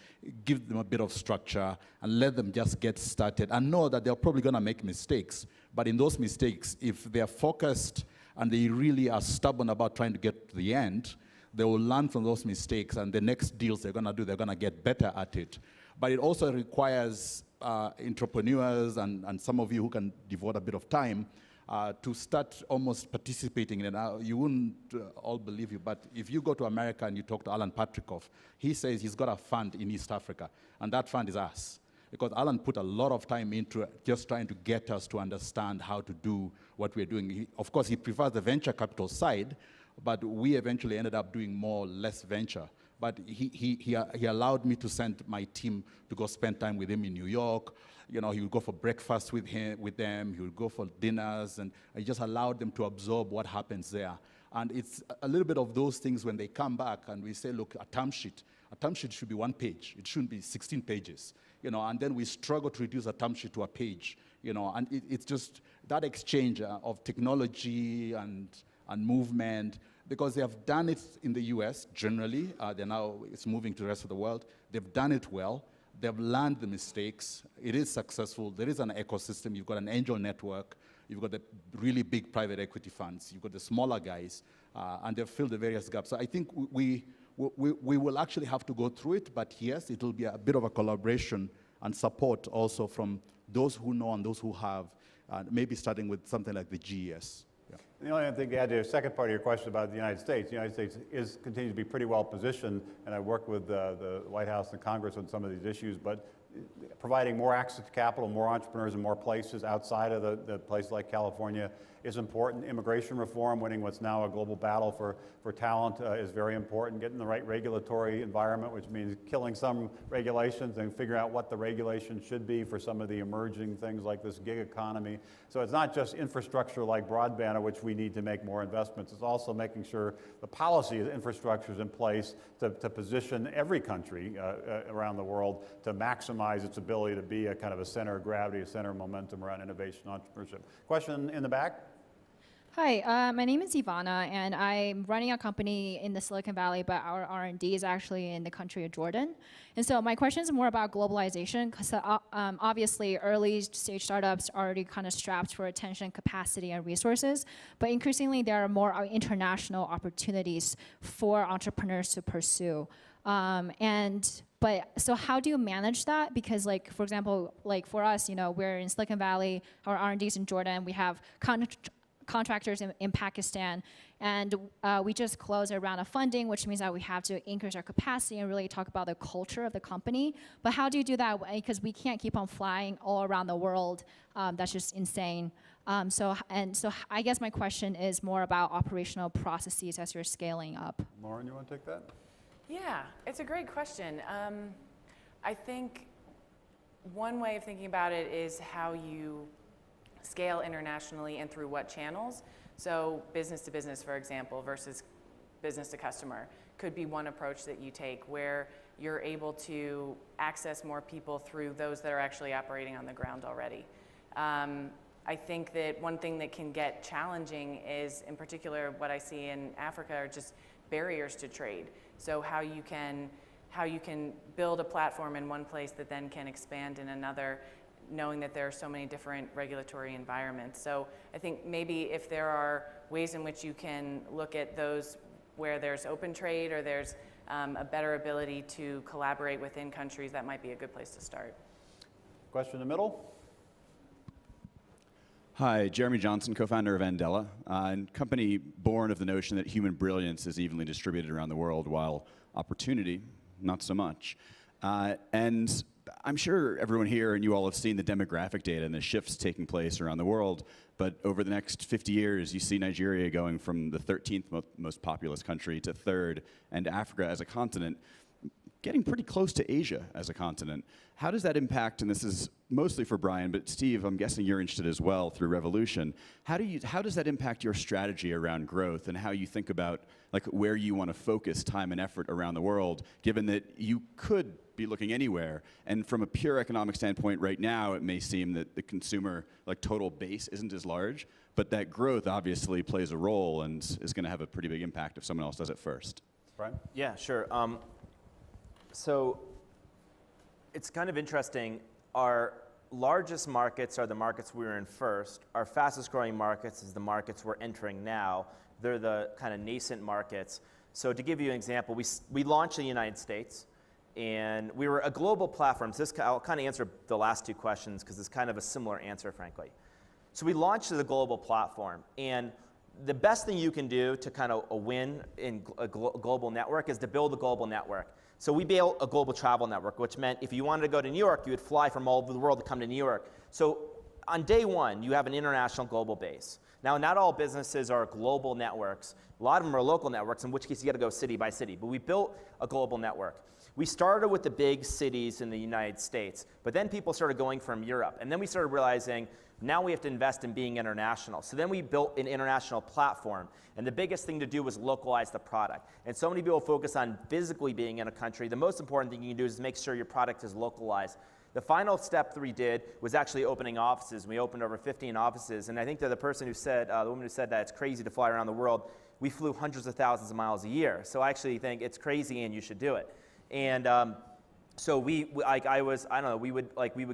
give them a bit of structure, and let them just get started, and know that they're probably going to make mistakes. But in those mistakes, if they're focused and they really are stubborn about trying to get to the end, they will learn from those mistakes, and the next deals they're going to do, they're going to get better at it. But it also requires entrepreneurs and some of you who can devote a bit of time to start almost participating in it. Now, you wouldn't all believe you, but if you go to America and you talk to Alan Patrikoff, he says he's got a fund in East Africa, and that fund is us. Because Alan put a lot of time into just trying to get us to understand how to do what we're doing. Of course, he prefers the venture capital side, but we eventually ended up doing more or less venture. But he allowed me to send my team to go spend time with him in New York. You know, he would go for breakfast with them, he would go for dinners, and I just allowed them to absorb what happens there. And it's a little bit of those things when they come back and we say, look, a term sheet should be 1 page. It shouldn't be 16 pages. You know, and then we struggle to reduce a term sheet to a page, you know, and it's just that exchange of technology and movement, because they have done it in the US generally, it's moving to the rest of the world. They've done it well. They've learned the mistakes. It is successful. There is an ecosystem. You've got an angel network. You've got the really big private equity funds. You've got the smaller guys, and they've filled the various gaps. So I think we will actually have to go through it, but yes, it will be a bit of a collaboration and support also from those who know and those who have, maybe starting with something like the GES. Yeah. The only thing to add to the second part of your question about the United States continues to be pretty well positioned, and I worked with the White House and Congress on some of these issues, but providing more access to capital, more entrepreneurs in more places outside of the places like California, is important. Immigration reform, winning what's now a global battle for talent is very important. Getting the right regulatory environment, which means killing some regulations and figuring out what the regulation should be for some of the emerging things like this gig economy. So it's not just infrastructure like broadband, of which we need to make more investments. It's also making sure the policy infrastructure is in place to position every country around the world to maximize its ability to be a kind of a center of gravity, a center of momentum around innovation and entrepreneurship. Question in the back? Hi, my name is Ivana, and I'm running a company in the Silicon Valley, but our R&D is actually in the country of Jordan. And so my question is more about globalization, because obviously early stage startups are already kind of strapped for attention, capacity, and resources, but increasingly there are more international opportunities for entrepreneurs to pursue. So how do you manage that? Because like, for example, like for us, you know, we're in Silicon Valley, our R&D is in Jordan, we have contractors in Pakistan, and we just closed a round of funding, which means that we have to increase our capacity and really talk about the culture of the company. But how do you do that? Because we can't keep on flying all around the world. That's just insane. So I guess my question is more about operational processes as you're scaling up. Lauren, you want to take that? Yeah, it's a great question. I think one way of thinking about it is how you scale internationally and through what channels. So business to business, for example, versus business to customer could be one approach that you take, where you're able to access more people through those that are actually operating on the ground already. I think that one thing that can get challenging is, in particular, what I see in Africa are just barriers to trade. So how you can build a platform in one place that then can expand in another, knowing that there are so many different regulatory environments. So I think maybe if there are ways in which you can look at those where there's open trade or there's a better ability to collaborate within countries, that might be a good place to start. Question in the middle. Hi, Jeremy Johnson, co-founder of Andela, a company born of the notion that human brilliance is evenly distributed around the world, while opportunity, not so much. And I'm sure everyone here and you all have seen the demographic data and the shifts taking place around the world, but over the next 50 years, you see Nigeria going from the 13th most populous country to 3rd, and Africa as a continent getting pretty close to Asia as a continent. How does that impact, and this is mostly for Brian, but Steve, I'm guessing you're interested as well through Revolution. How does that impact your strategy around growth and how you think about like where you want to focus time and effort around the world, given that you could be looking anywhere? And from a pure economic standpoint right now, it may seem that the consumer like total base isn't as large, but that growth obviously plays a role and is going to have a pretty big impact if someone else does it first. Brian? Yeah, sure. So it's kind of interesting. Our largest markets are the markets we were in first. Our fastest growing markets is the markets we're entering now. They're the kind of nascent markets. So to give you an example, we launched in the United States, and we were a global platform. So I'll kind of answer the last two questions because it's kind of a similar answer, frankly. So we launched as a global platform, and the best thing you can do to kind of win in a global network is to build a global network. So we built a global travel network, which meant if you wanted to go to New York, you would fly from all over the world to come to New York. So on day one, you have an international global base. Now, not all businesses are global networks. A lot of them are local networks, in which case you got to go city by city. But we built a global network. We started with the big cities in the United States, but then people started going from Europe. And then we started realizing now we have to invest in being international. So then we built an international platform. And the biggest thing to do was localize the product. And so many people focus on physically being in a country. The most important thing you can do is make sure your product is localized. The final step that we did was actually opening offices. We opened over 15 offices. And I think that the person who said, the woman who said that it's crazy to fly around the world, we flew hundreds of thousands of miles a year. So I actually think it's crazy and you should do it. And so we would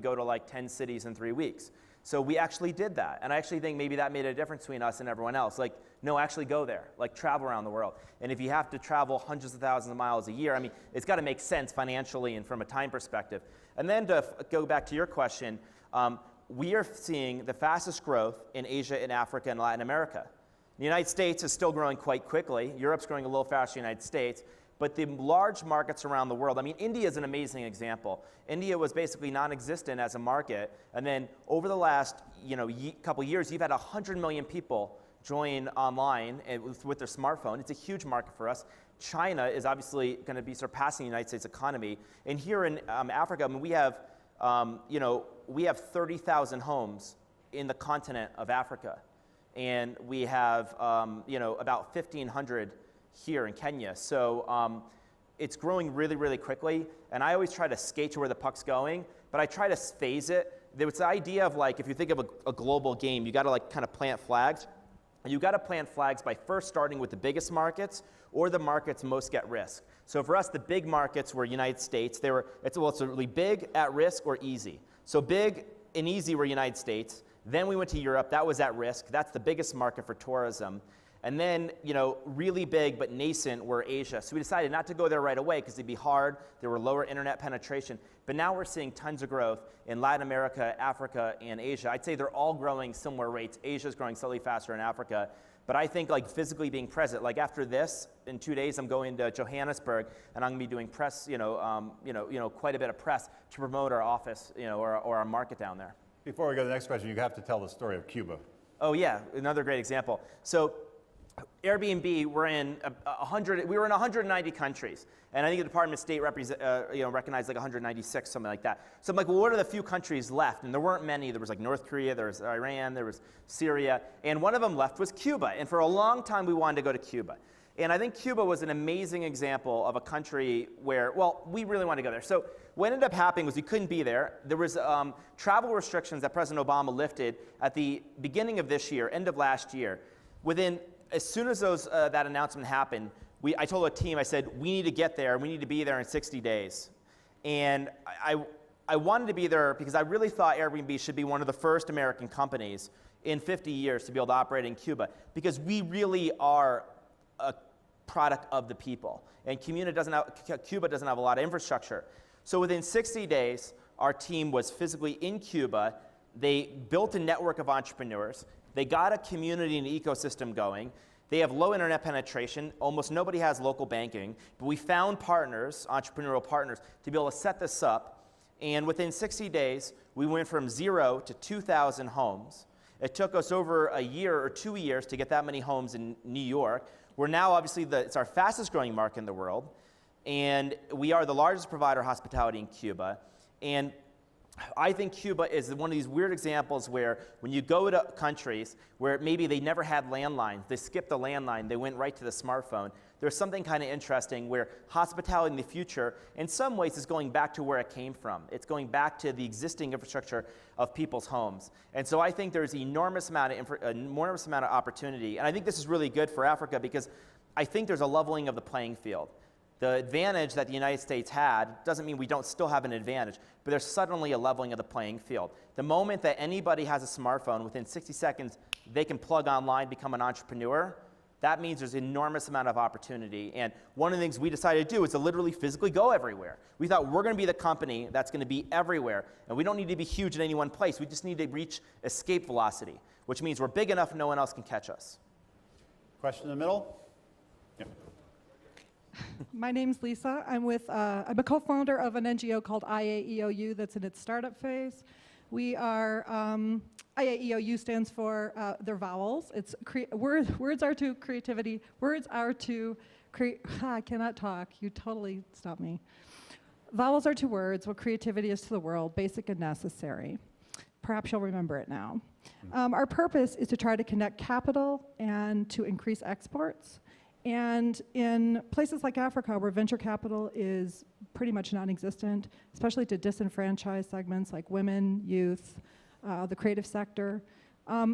go to like 10 cities in 3 weeks. So we actually did that. And I actually think maybe that made a difference between us and everyone else. Like, no, actually go there. Like, travel around the world. And if you have to travel hundreds of thousands of miles a year, I mean, it's got to make sense financially and from a time perspective. And then to go back to your question, we are seeing the fastest growth in Asia and Africa and Latin America. The United States is still growing quite quickly. Europe's growing a little faster than the United States. But the large markets around the world, I mean, India is an amazing example. India was basically non-existent as a market, and then over the last couple years, you've had 100 million people join online with their smartphone. It's a huge market for us. China is obviously going to be surpassing the United States economy. And here in Africa, I mean, we have 30,000 homes in the continent of Africa, and we have about 1,500 here in Kenya. So it's growing really, really quickly. And I always try to skate to where the puck's going, but I try to phase it. There's the idea of like, if you think of a global game, you got to like kind of plant flags. And you got to plant flags by first starting with the biggest markets or the markets most at risk. So for us, the big markets were United States. It's really big, at risk, or easy. So big and easy were United States. Then we went to Europe. That was at risk. That's the biggest market for tourism. And then, really big but nascent were Asia. So we decided not to go there right away because it'd be hard. There were lower internet penetration. But now we're seeing tons of growth in Latin America, Africa, and Asia. I'd say they're all growing similar rates. Asia's growing slightly faster than Africa. But I think like physically being present, like after this, in 2 days, I'm going to Johannesburg, and I'm going to be doing press, quite a bit of press to promote our office, or our market down there. Before we go to the next question, you have to tell the story of Cuba. Oh yeah, another great example. So Airbnb, we were in 190 countries, and I think the Department of State recognized like 196, something like that. So I'm like, well, what are the few countries left? And there weren't many. There was like North Korea, there was Iran, there was Syria, and one of them left was Cuba. And for a long time, we wanted to go to Cuba. And I think Cuba was an amazing example of a country where, well, we really wanted to go there. So what ended up happening was we couldn't be there. There was travel restrictions that President Obama lifted at the beginning of this year, end of last year. As soon as that announcement happened, I told our team, I said, we need to get there. We need to be there in 60 days. And I wanted to be there because I really thought Airbnb should be one of the first American companies in 50 years to be able to operate in Cuba, because we really are a product of the people. And Cuba doesn't have a lot of infrastructure. So within 60 days, our team was physically in Cuba. They built a network of entrepreneurs. They got a community and ecosystem going. They have low internet penetration. Almost nobody has local banking. But we found partners, entrepreneurial partners, to be able to set this up. And within 60 days, we went from 0 to 2,000 homes. It took us over a year or 2 years to get that many homes in New York. We're now obviously it's our fastest growing market in the world. And we are the largest provider of hospitality in Cuba. And I think Cuba is one of these weird examples where when you go to countries where maybe they never had landlines, they skipped the landline, they went right to the smartphone. There's something kind of interesting where hospitality in the future, in some ways, is going back to where it came from. It's going back to the existing infrastructure of people's homes. And so I think there's an enormous amount of opportunity. And I think this is really good for Africa because I think there's a leveling of the playing field. The advantage that the United States had doesn't mean we don't still have an advantage, but there's suddenly a leveling of the playing field. The moment that anybody has a smartphone, within 60 seconds, they can plug online, become an entrepreneur, that means there's an enormous amount of opportunity. And one of the things we decided to do is to literally physically go everywhere. We thought we're going to be the company that's going to be everywhere, and we don't need to be huge in any one place. We just need to reach escape velocity, which means we're big enough no one else can catch us. Question in the middle? Yeah. My name's Lisa. I'm a co-founder of an NGO called IAEOU that's in its startup phase. We are, IAEOU stands for their vowels. It's words are to creativity. Words are to I cannot talk. You totally stopped me. Vowels are to words, what creativity is to the world, basic and necessary. Perhaps you'll remember it now. Our purpose is to try to connect capital and to increase exports. And in places like Africa, where venture capital is pretty much non-existent, especially to disenfranchised segments like women, youth, the creative sector,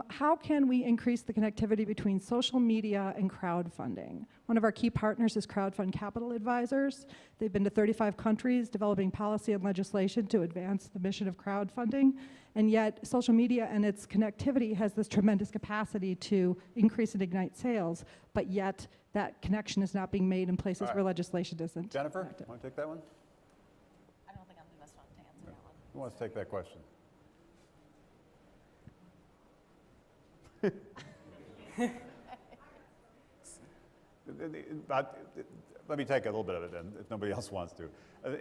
how can we increase the connectivity between social media and crowdfunding? One of our key partners is Crowdfund Capital Advisors. They've been to 35 countries developing policy and legislation to advance the mission of crowdfunding. And yet, social media and its connectivity has this tremendous capacity to increase and ignite sales, but yet that connection is not being made in places where legislation isn't. Jennifer, effective. want to take that one? I don't think I'm the best one to answer that one. Who wants to take that question? let me take a little bit of it then, if nobody else wants to.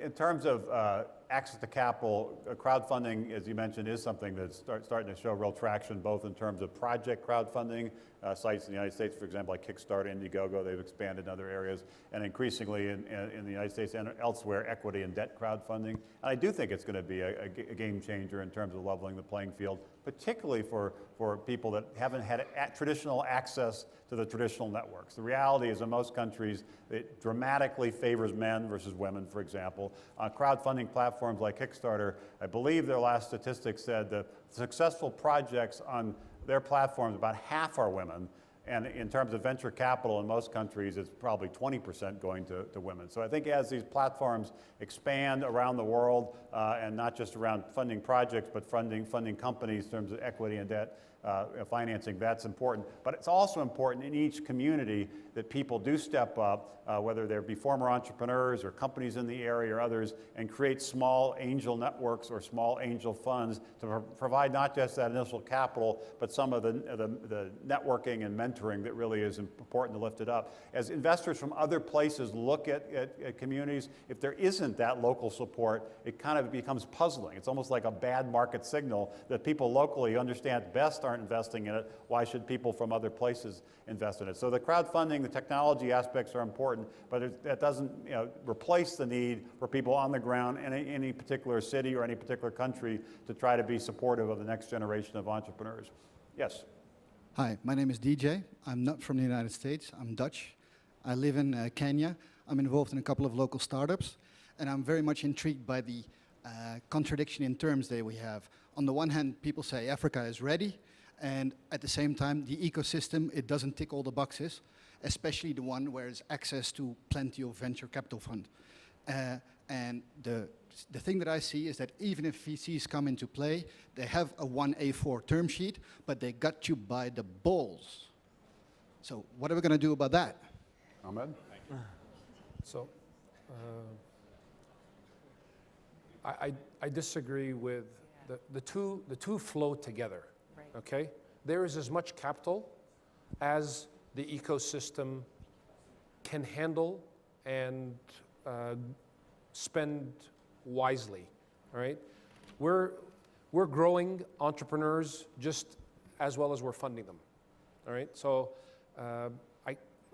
In terms of access to capital, crowdfunding, as you mentioned, is something that's starting to show real traction, both in terms of project crowdfunding, sites in the United States, for example, like Kickstarter, Indiegogo, they've expanded in other areas, and increasingly in the United States and elsewhere, equity and debt crowdfunding. And I do think it's going to be a game changer in terms of leveling the playing field, particularly for people that haven't had traditional access to the traditional networks. The reality is in most countries, it dramatically favors men versus women, for example. On crowdfunding platforms like Kickstarter, I believe their last statistics said the successful projects on their platforms, about half are women. And in terms of venture capital in most countries, it's probably 20% going to women. So I think as these platforms expand around the world, and not just around funding projects, but funding companies in terms of equity and debt financing, that's important. But it's also important in each community that people do step up, whether they be former entrepreneurs or companies in the area or others, and create small angel networks or small angel funds to provide not just that initial capital, but some of the networking and mentoring that really is important to lift it up. As investors from other places look at communities, if there isn't that local support, it kind of becomes puzzling. It's almost like a bad market signal that people locally understand best aren't investing in it. Why should people from other places invest in it? So the crowdfunding, the technology aspects are important, but that doesn't replace the need for people on the ground in any particular city or any particular country to try to be supportive of the next generation of entrepreneurs. Yes? Hi, my name is DJ. I'm not from the United States. I'm Dutch. I live in Kenya. I'm involved in a couple of local startups, and I'm very much intrigued by the contradiction in terms that we have. On the one hand, people say Africa is ready, and at the same time, the ecosystem, it doesn't tick all the boxes, especially the one where there's access to plenty of venture capital fund. And the thing that I see is that even if VCs come into play, they have a 1A4 term sheet, but they got you by the balls. So what are we going to do about that? Ahmed? So, I disagree with the two flow together. Right. Okay, there is as much capital as the ecosystem can handle and spend wisely. All right, we're growing entrepreneurs just as well as we're funding them. All right, so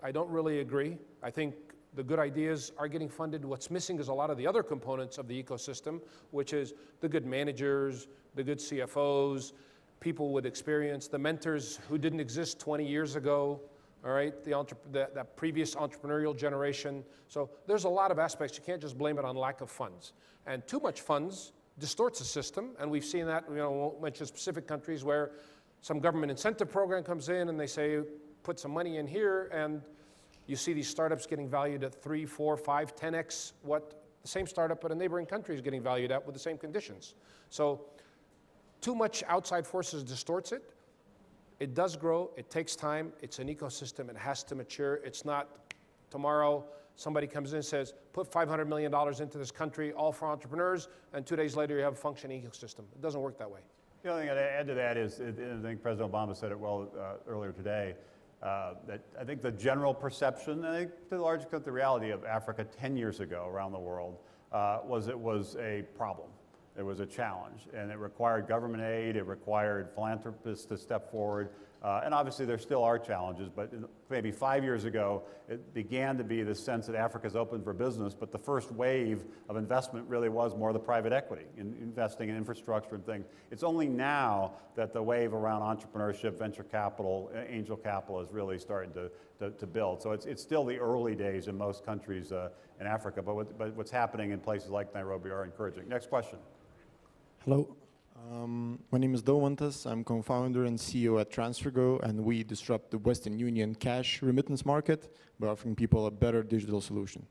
I don't really agree. I think the good ideas are getting funded. What's missing is a lot of the other components of the ecosystem, which is the good managers, the good CFOs, people with experience, the mentors who didn't exist 20 years ago, all right, that previous entrepreneurial generation. So there's a lot of aspects. You can't just blame it on lack of funds. And too much funds distorts the system, and we've seen that, I won't mention specific countries where some government incentive program comes in and they say, put some money in here, and you see these startups getting valued at 3, 4, 5, 10x what the same startup in a neighboring country is getting valued at with the same conditions. So too much outside forces distorts it. It does grow, it takes time, it's an ecosystem, it has to mature. It's not tomorrow somebody comes in and says, put $500 million into this country, all for entrepreneurs, and 2 days later you have a functioning ecosystem. It doesn't work that way. The only thing I'd add to that is, I think President Obama said it well earlier today, that I think the general perception, I think to a large extent the reality of Africa 10 years ago around the world was it was a problem. It was a challenge, and it required government aid, it required philanthropists to step forward, and obviously there still are challenges, but maybe 5 years ago, it began to be the sense that Africa's open for business, but the first wave of investment really was more the private equity, investing in infrastructure and things. It's only now that the wave around entrepreneurship, venture capital, angel capital is really starting to build. So it's still the early days in most countries in Africa, but what's happening in places like Nairobi are encouraging. Next question. Hello, my name is Dowantas. I'm co-founder and CEO at TransferGo, and we disrupt the Western Union cash remittance market by offering people a better digital solution.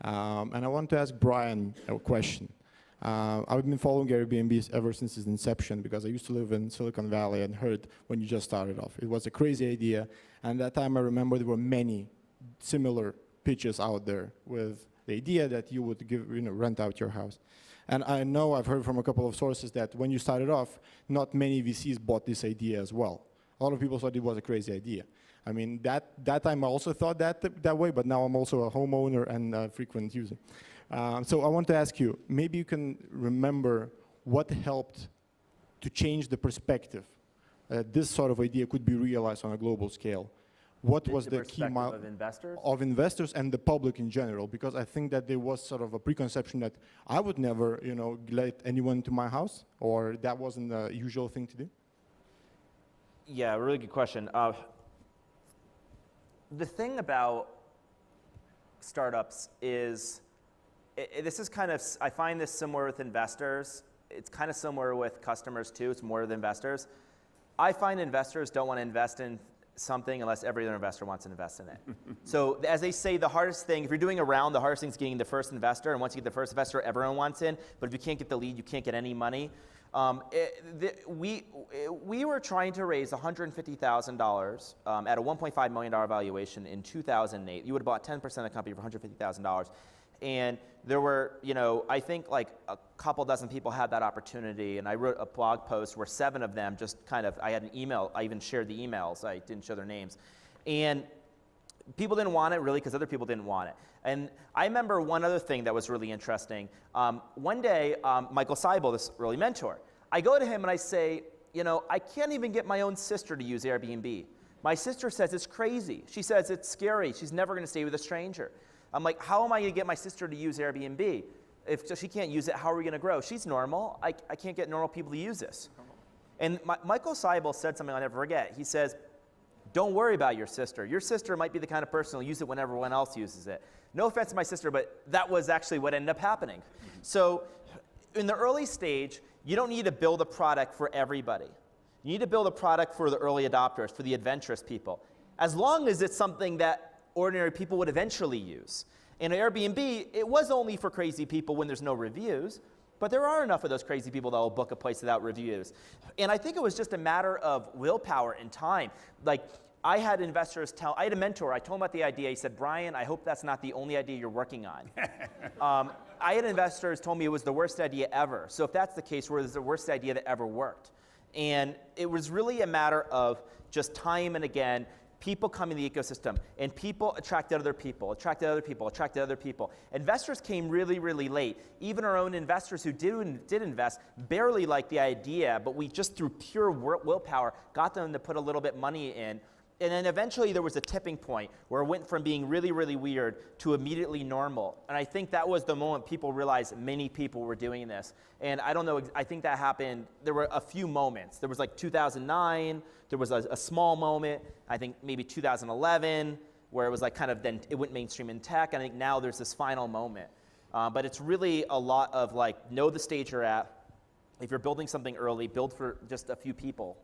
And I want to ask Brian a question. I've been following Airbnb ever since its inception because I used to live in Silicon Valley and heard when you just started off. It was a crazy idea, and at that time I remember there were many similar pitches out there with the idea that you would rent out your house. And I know I've heard from a couple of sources that when you started off, not many VCs bought this idea as well. A lot of people thought it was a crazy idea. I mean, that time I also thought that way, but now I'm also a homeowner and a frequent user. So I want to ask you, maybe you can remember what helped to change the perspective. This sort of idea could be realized on a global scale. What was the key of investors? Of investors and the public in general? Because I think that there was sort of a preconception that I would never, let anyone to my house, or that wasn't the usual thing to do. Yeah, really good question. The thing about startups is, this is kind of, I find this similar with investors. It's kind of similar with customers too. It's more with investors. I find investors don't want to invest in something unless every other investor wants to invest in it. So as they say, the hardest thing, if you're doing a round, the hardest thing is getting the first investor. And once you get the first investor, everyone wants in. But if you can't get the lead, you can't get any money. We were trying to raise $150,000 at a $1.5 million valuation in 2008. You would have bought 10% of the company for $150,000. And there were, I think like a couple dozen people had that opportunity. And I wrote a blog post where 7 of them just kind of, I had an email, I even shared the emails, I didn't show their names. And people didn't want it really because other people didn't want it. And I remember one other thing that was really interesting. One day, Michael Seibel, this early mentor, I go to him and I say, I can't even get my own sister to use Airbnb. My sister says it's crazy. She says it's scary. She's never going to stay with a stranger. I'm like, how am I going to get my sister to use Airbnb? If she can't use it, how are we going to grow? She's normal. I can't get normal people to use this. And Michael Seibel said something I'll never forget. He says, don't worry about your sister. Your sister might be the kind of person who'll use it when everyone else uses it. No offense to my sister, but that was actually what ended up happening. So in the early stage, you don't need to build a product for everybody. You need to build a product for the early adopters, for the adventurous people. As long as it's something that ordinary people would eventually use. In Airbnb, it was only for crazy people when there's no reviews, but there are enough of those crazy people that will book a place without reviews. And I think it was just a matter of willpower and time. Like, I had investors I had a mentor, I told him about the idea, he said, Brian, I hope that's not the only idea you're working on. I had investors told me it was the worst idea ever. So if that's the case, where it's the worst idea that ever worked. And it was really a matter of just time and again, people come in the ecosystem, and people attracted other people, attracted other people, attracted other people. Investors came really, really late. Even our own investors who did invest barely liked the idea, but we just through pure willpower got them to put a little bit money in. And then eventually there was a tipping point where it went from being really, really weird to immediately normal. And I think that was the moment people realized many people were doing this. And I don't know, I think that happened, there were a few moments. There was like 2009, there was a small moment, I think maybe 2011, where it was like kind of then it went mainstream in tech. And I think now there's this final moment. But it's really a lot of like, know the stage you're at. If you're building something early, build for just a few people.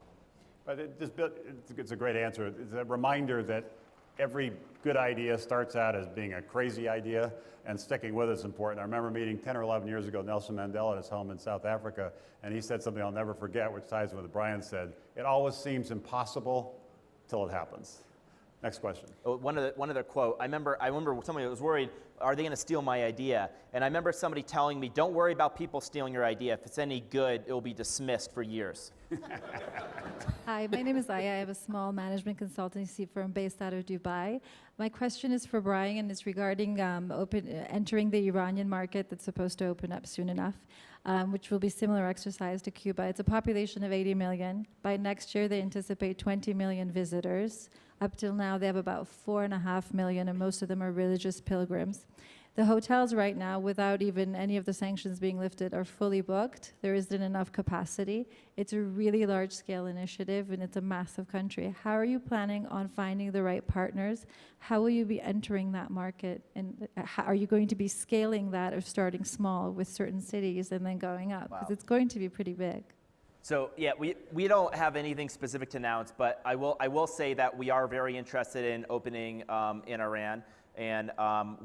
But it's a great answer. It's a reminder that every good idea starts out as being a crazy idea, and sticking with it is important. I remember meeting 10 or 11 years ago Nelson Mandela at his home in South Africa, and he said something I'll never forget, which ties with what Brian said. It always seems impossible till it happens. Next question. One other quote. I remember somebody was worried, are they going to steal my idea? And I remember somebody telling me, don't worry about people stealing your idea. If it's any good, it will be dismissed for years. Hi, my name is Aya. I have a small management consultancy firm based out of Dubai. My question is for Brian, and it's regarding entering the Iranian market that's supposed to open up soon enough, which will be similar exercise to Cuba. It's a population of 80 million. By next year, they anticipate 20 million visitors. Up till now, they have about 4.5 million, and most of them are religious pilgrims. The hotels right now, without even any of the sanctions being lifted, are fully booked. There isn't enough capacity. It's a really large-scale initiative, and it's a massive country. How are you planning on finding the right partners? How will you be entering that market? And are you going to be scaling that or starting small with certain cities and then going up? Because it's going to be pretty big. So yeah, we don't have anything specific to announce, but I will say that we are very interested in opening in Iran. And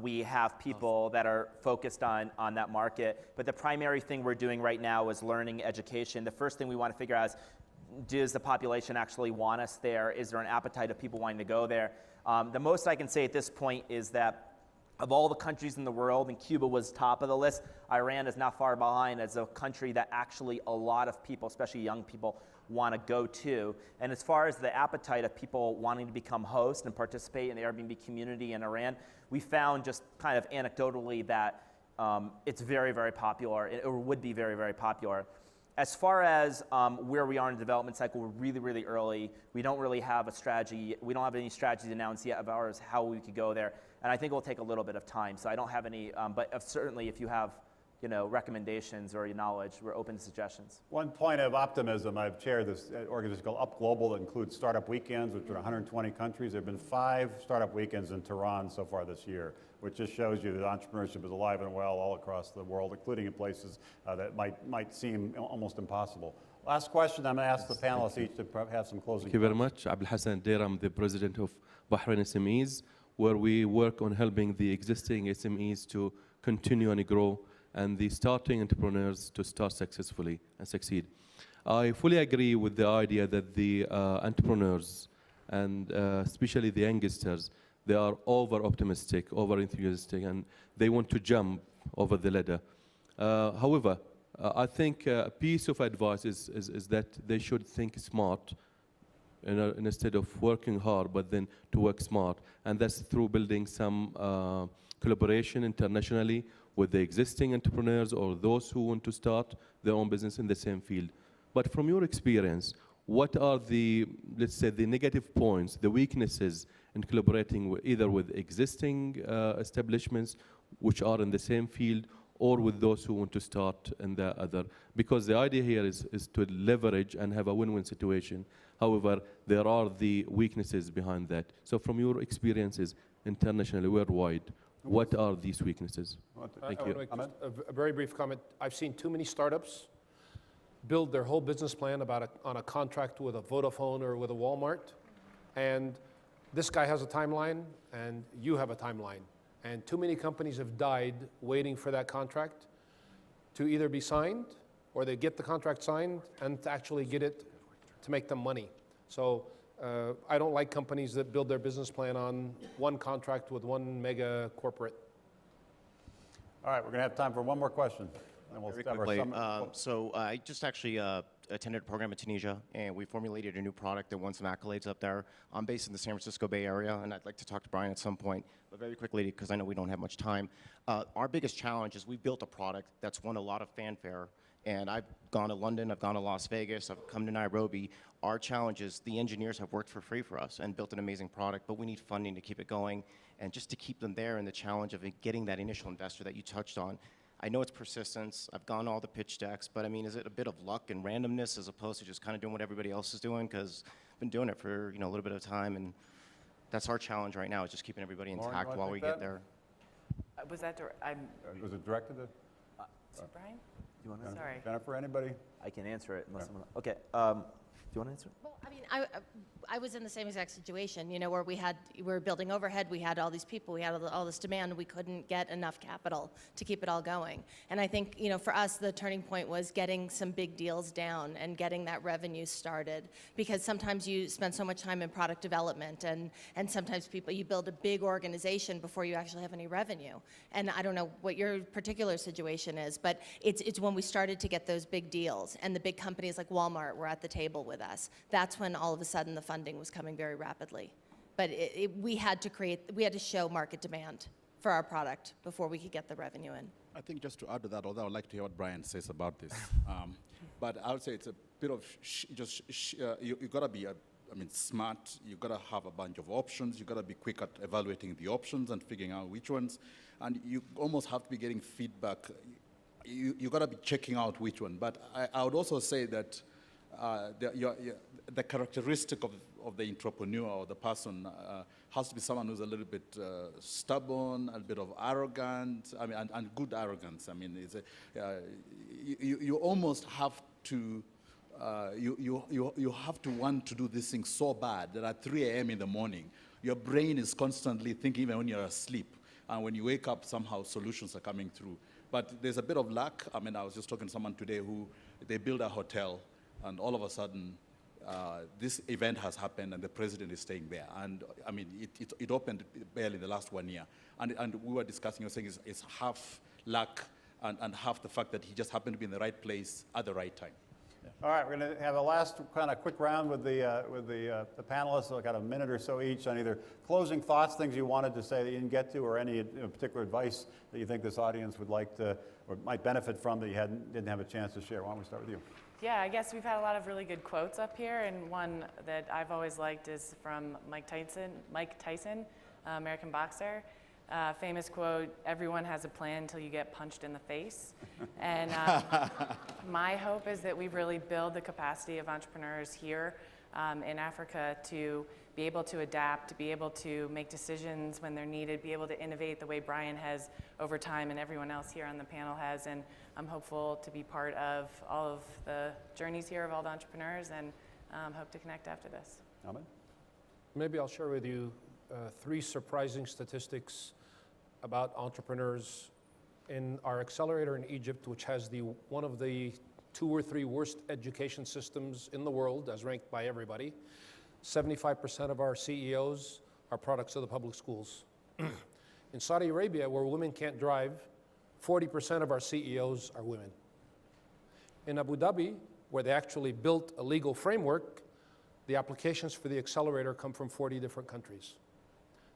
we have people that are focused on that market. But the primary thing we're doing right now is learning education. The first thing we want to figure out is, does the population actually want us there? Is there an appetite of people wanting to go there? The most I can say at this point is that of all the countries in the world, and Cuba was top of the list, Iran is not far behind as a country that actually a lot of people, especially young people, want to go to. And as far as the appetite of people wanting to become hosts and participate in the Airbnb community in Iran, we found just kind of anecdotally that it's very, very popular, or would be very, very popular. As far as where we are in the development cycle, we're really, really early. We don't really have a strategy. We don't have any strategy to announce yet of ours, how we could go there. And I think it will take a little bit of time. So I don't have any, but certainly if you have recommendations or knowledge, we're open to suggestions. One point of optimism, I've chaired this organization called Up Global that includes startup weekends, which are 120 countries. There have been 5 startup weekends in Tehran so far this year, which just shows you that entrepreneurship is alive and well all across the world, including in places that might seem almost impossible. Last question, I'm going to ask the panelists each to have some closing Thank you very much. Abdul Hassan Deir, I'm the president of Bahrain SMEs, where we work on helping the existing SMEs to continue and grow, and the starting entrepreneurs to start successfully and succeed. I fully agree with the idea that the entrepreneurs, and especially the youngsters, they are over-optimistic, over-enthusiastic, and they want to jump over the ladder. However, I think a piece of advice is that they should think smart, instead of working hard, but then to work smart. And that's through building some collaboration internationally with the existing entrepreneurs or those who want to start their own business in the same field. But from your experience, what are the, let's say, the negative points, the weaknesses in collaborating either with existing establishments which are in the same field or with those who want to start in the other? Because the idea here is to leverage and have a win-win situation. However, there are the weaknesses behind that. So from your experiences internationally, worldwide, what are these weaknesses? Thank you. I want to make just a very brief comment. I've seen too many startups build their whole business plan on a contract with a Vodafone or with a Walmart. And this guy has a timeline, and you have a timeline. And too many companies have died waiting for that contract to either be signed, or they get the contract signed and to actually get it to make them money. So I don't like companies that build their business plan on one contract with one mega corporate. All right, we're going to have time for one more question. And we'll Very have our quickly, summit. so I just actually attended a program in Tunisia, and we formulated a new product that won some accolades up there. I'm based in the San Francisco Bay Area, and I'd like to talk to Brian at some point, but very quickly, because I know we don't have much time. Our biggest challenge is we've built a product that's won a lot of fanfare, and I've gone to London, I've gone to Las Vegas, I've come to Nairobi. Our challenge is the engineers have worked for free for us and built an amazing product, but we need funding to keep it going and just to keep them there, and the challenge of getting that initial investor that you touched on. I know it's persistence. I've gone all the pitch decks, but I mean, is it a bit of luck and randomness as opposed to just kind of doing what everybody else is doing? Because I've been doing it for a little bit of time, and that's our challenge right now, is just keeping everybody intact while we get there. Was that was it directed to Brian? You want to answer? Sorry. Jennifer, anybody? I can answer it unless someone. Okay. Do you want to answer? Well, I mean, I was in the same exact situation, where we were building overhead, we had all these people, we had all this demand, we couldn't get enough capital to keep it all going. And I think, for us, the turning point was getting some big deals down and getting that revenue started. Because sometimes you spend so much time in product development, and sometimes you build a big organization before you actually have any revenue. And I don't know what your particular situation is, but it's when we started to get those big deals, and the big companies like Walmart were at the table with us. That's when all of a sudden the funding was coming very rapidly. But we had to show market demand for our product before we could get the revenue in. I think just to add to that, although I'd like to hear what Brian says about this, but I would say it's a bit of you gotta be smart. You gotta have a bunch of options. You gotta be quick at evaluating the options and figuring out which ones, and you almost have to be getting feedback. You gotta be checking out which one. But I would also say that the characteristic of the entrepreneur or the person has to be someone who's a little bit stubborn, a bit of arrogant, and good arrogance. I mean, you almost have to, you have to want to do this thing so bad that at 3 a.m. in the morning, your brain is constantly thinking even when you're asleep. And when you wake up, somehow solutions are coming through. But there's a bit of luck. I mean, I was just talking to someone today who, they built a hotel, and all of a sudden, this event has happened and the president is staying there. And I mean, it opened barely in the last 1 year. And we were discussing, you were saying it's half luck and half the fact that he just happened to be in the right place at the right time. All right, we're going to have a last kind of quick round with the panelists, so kind of a minute or so each on either closing thoughts, things you wanted to say that you didn't get to, or any particular advice that you think this audience would like to or might benefit from that you didn't have a chance to share. Why don't we start with you? Yeah, I guess we've had a lot of really good quotes up here, and one that I've always liked is from Mike Tyson, American boxer. Famous quote, "Everyone has a plan until you get punched in the face." And my hope is that we really build the capacity of entrepreneurs here in Africa to be able to adapt, to be able to make decisions when they're needed, be able to innovate the way Brian has over time and everyone else here on the panel has. And I'm hopeful to be part of all of the journeys here of all the entrepreneurs, and hope to connect after this. Ahmed? Maybe I'll share with you 3 surprising statistics about entrepreneurs in our accelerator in Egypt, which has one of the 2 or 3 worst education systems in the world, as ranked by everybody. 75% of our CEOs are products of the public schools. In Saudi Arabia, where women can't drive, 40% of our CEOs are women. In Abu Dhabi, where they actually built a legal framework, the applications for the accelerator come from 40 different countries.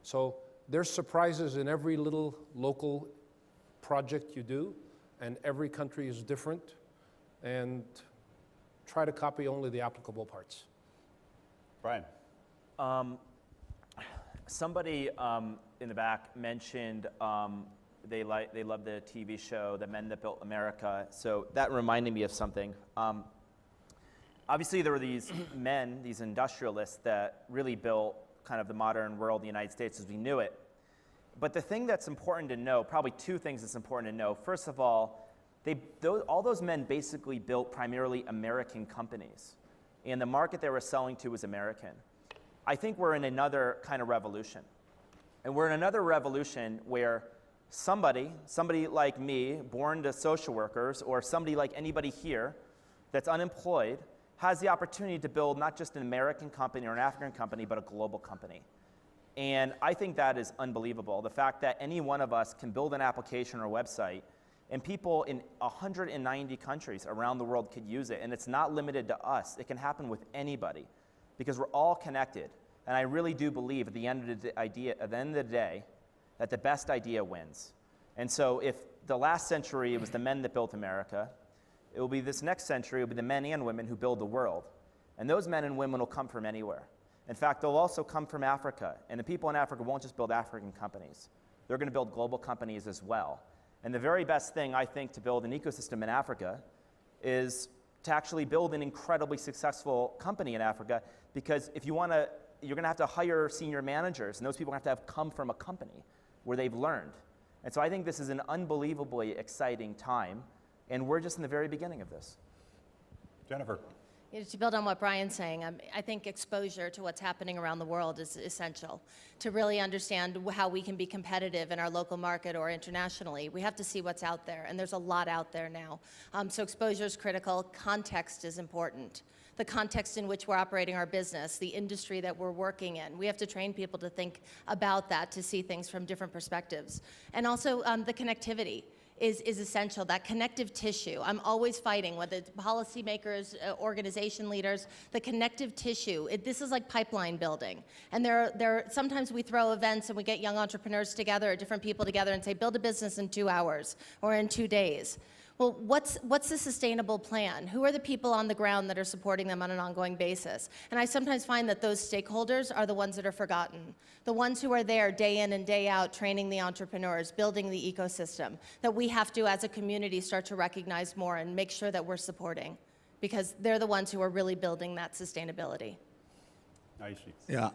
So there's surprises in every little local project you do, and every country is different, and try to copy only the applicable parts. Brian? Somebody in the back mentioned they love the TV show, The Men That Built America. So that reminded me of something. Obviously, there were these men, these industrialists that really built kind of the modern world, the United States as we knew it. But the thing that's important to know, probably 2 things that's important to know. First of all, all those men basically built primarily American companies. And the market they were selling to was American. I think we're in another kind of revolution. And we're in another revolution where somebody like me, born to social workers, or somebody like anybody here that's unemployed, has the opportunity to build not just an American company or an African company, but a global company. And I think that is unbelievable. The fact that any one of us can build an application or a website, and people in 190 countries around the world could use it, and it's not limited to us. It can happen with anybody, because we're all connected. And I really do believe at the end of the day, that the best idea wins. And so if the last century it was the men that built America, it will be this next century, it will be the men and women who build the world. And those men and women will come from anywhere. In fact, they'll also come from Africa. And the people in Africa won't just build African companies. They're going to build global companies as well. And the very best thing, I think, to build an ecosystem in Africa is to actually build an incredibly successful company in Africa, because if you want to, you're going to have to hire senior managers, and those people have to have come from a company where they've learned. And so I think this is an unbelievably exciting time, and we're just in the very beginning of this. Jennifer? To build on what Brian's saying, I think exposure to what's happening around the world is essential to really understand how we can be competitive in our local market or internationally. We have to see what's out there, and there's a lot out there now. So exposure is critical. Context is important. The context in which we're operating our business, the industry that we're working in. We have to train people to think about that, to see things from different perspectives. And also the connectivity is essential, that connective tissue. I'm always fighting, whether it's policymakers, organization leaders, the connective tissue. This is like pipeline building. And sometimes we throw events and we get young entrepreneurs together or different people together and say, build a business in 2 hours or in 2 days. Well, what's the sustainable plan? Who are the people on the ground that are supporting them on an ongoing basis? And I sometimes find that those stakeholders are the ones that are forgotten. The ones who are there day in and day out, training the entrepreneurs, building the ecosystem, that we have to, as a community, start to recognize more and make sure that we're supporting, because they're the ones who are really building that sustainability. Ayisi. Yeah,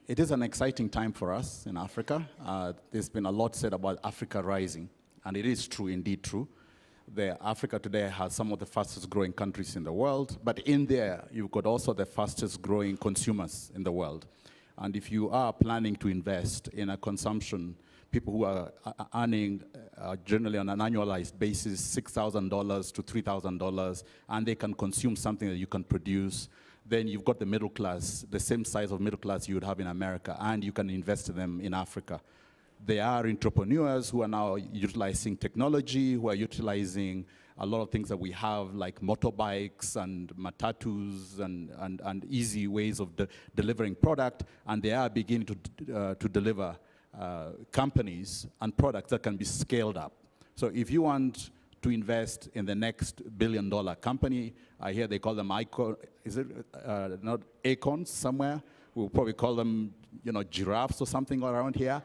it is an exciting time for us in Africa. There's been a lot said about Africa rising, and it is true, indeed true. Africa today has some of the fastest growing countries in the world, but in there, you've got also the fastest growing consumers in the world. And if you are planning to invest in a consumption people who are earning generally on an annualized basis $6,000 to $3,000, and they can consume something that you can produce. Then you've got the middle class, the same size of middle class you would have in America, and you can invest them in Africa. There are entrepreneurs who are now utilizing technology, who are utilizing a lot of things that we have, like motorbikes and matatus and easy ways of delivering product, and they are beginning to deliver companies and products that can be scaled up. So if you want to invest in the next billion-dollar company, I hear they call them not acorns somewhere? We'll probably call them, giraffes or something around here.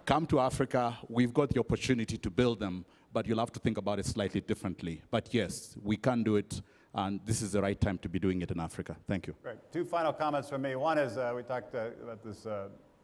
Come to Africa, we've got the opportunity to build them, but you'll have to think about it slightly differently. But yes, we can do it, and this is the right time to be doing it in Africa. Thank you. Great. Two final comments from me. One is we talked about this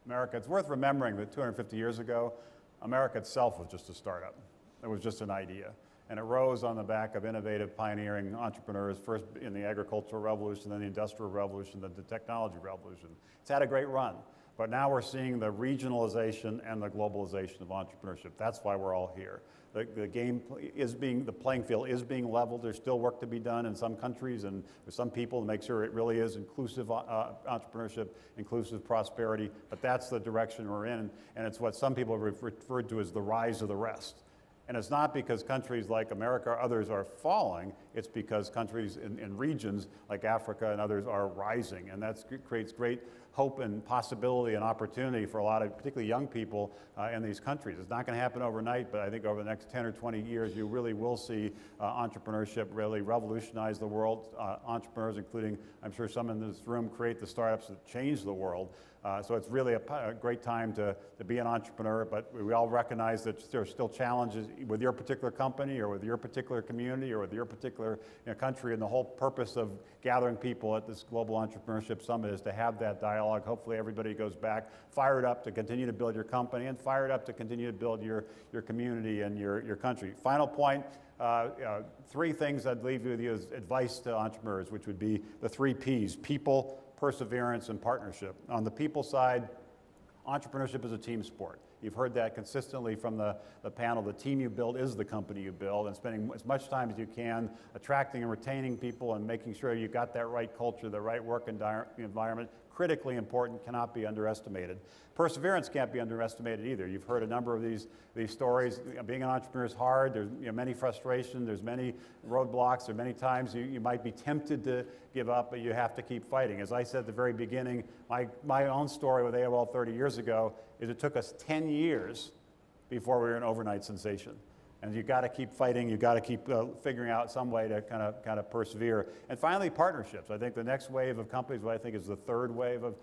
America. It's worth remembering that 250 years ago, America itself was just a startup. It was just an idea. And it rose on the back of innovative, pioneering entrepreneurs, first in the agricultural revolution, then the industrial revolution, then the technology revolution. It's had a great run. But now we're seeing the regionalization and the globalization of entrepreneurship. That's why we're all here. The playing field is being leveled. There's still work to be done in some countries and with some people to make sure it really is inclusive entrepreneurship, inclusive prosperity. But that's the direction we're in, and it's what some people have referred to as the rise of the rest. And it's not because countries like America or others are falling, it's because countries in regions like Africa and others are rising. And that creates great hope and possibility and opportunity for a lot of particularly young people in these countries. It's not going to happen overnight, but I think over the next 10 or 20 years, you really will see entrepreneurship really revolutionize the world. Entrepreneurs, including, I'm sure some in this room, create the startups that change the world. So it's really a great time to be an entrepreneur, but we all recognize that there are still challenges with your particular company or with your particular community or with your particular country, and the whole purpose of gathering people at this Global Entrepreneurship Summit is to have that dialogue. Hopefully everybody goes back fired up to continue to build your company and fired up to continue to build your community and your country. Final point, three things I'd leave with you as advice to entrepreneurs, which would be the 3 Ps: people, perseverance, and partnership. On the people side, entrepreneurship is a team sport. You've heard that consistently from the panel. The team you build is the company you build, and spending as much time as you can attracting and retaining people and making sure you've got that right culture, the right work environment, critically important, cannot be underestimated. Perseverance can't be underestimated either. You've heard a number of these stories. Being an entrepreneur is hard. There's many frustrations. There's many roadblocks. There are many times you might be tempted to give up, but you have to keep fighting. As I said at the very beginning, my own story with AOL 30 years ago is it took us 10 years before we were an overnight sensation. And you've got to keep fighting. You've got to keep figuring out some way to kind of persevere. And finally, partnerships. I think the next wave of companies, what I think is the third wave of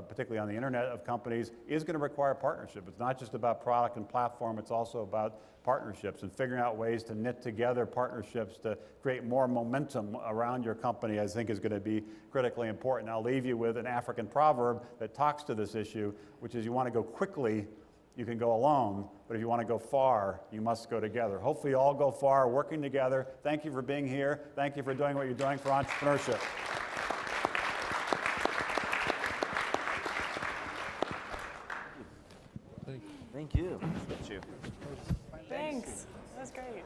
particularly on the internet of companies, is going to require partnership. It's not just about product and platform. It's also about partnerships and figuring out ways to knit together partnerships to create more momentum around your company, I think is going to be critically important. I'll leave you with an African proverb that talks to this issue, which is you want to go quickly, you can go alone, but if you want to go far, you must go together. Hopefully you all go far, working together. Thank you for being here. Thank you for doing what you're doing for entrepreneurship. Thank you. Thanks. That was great.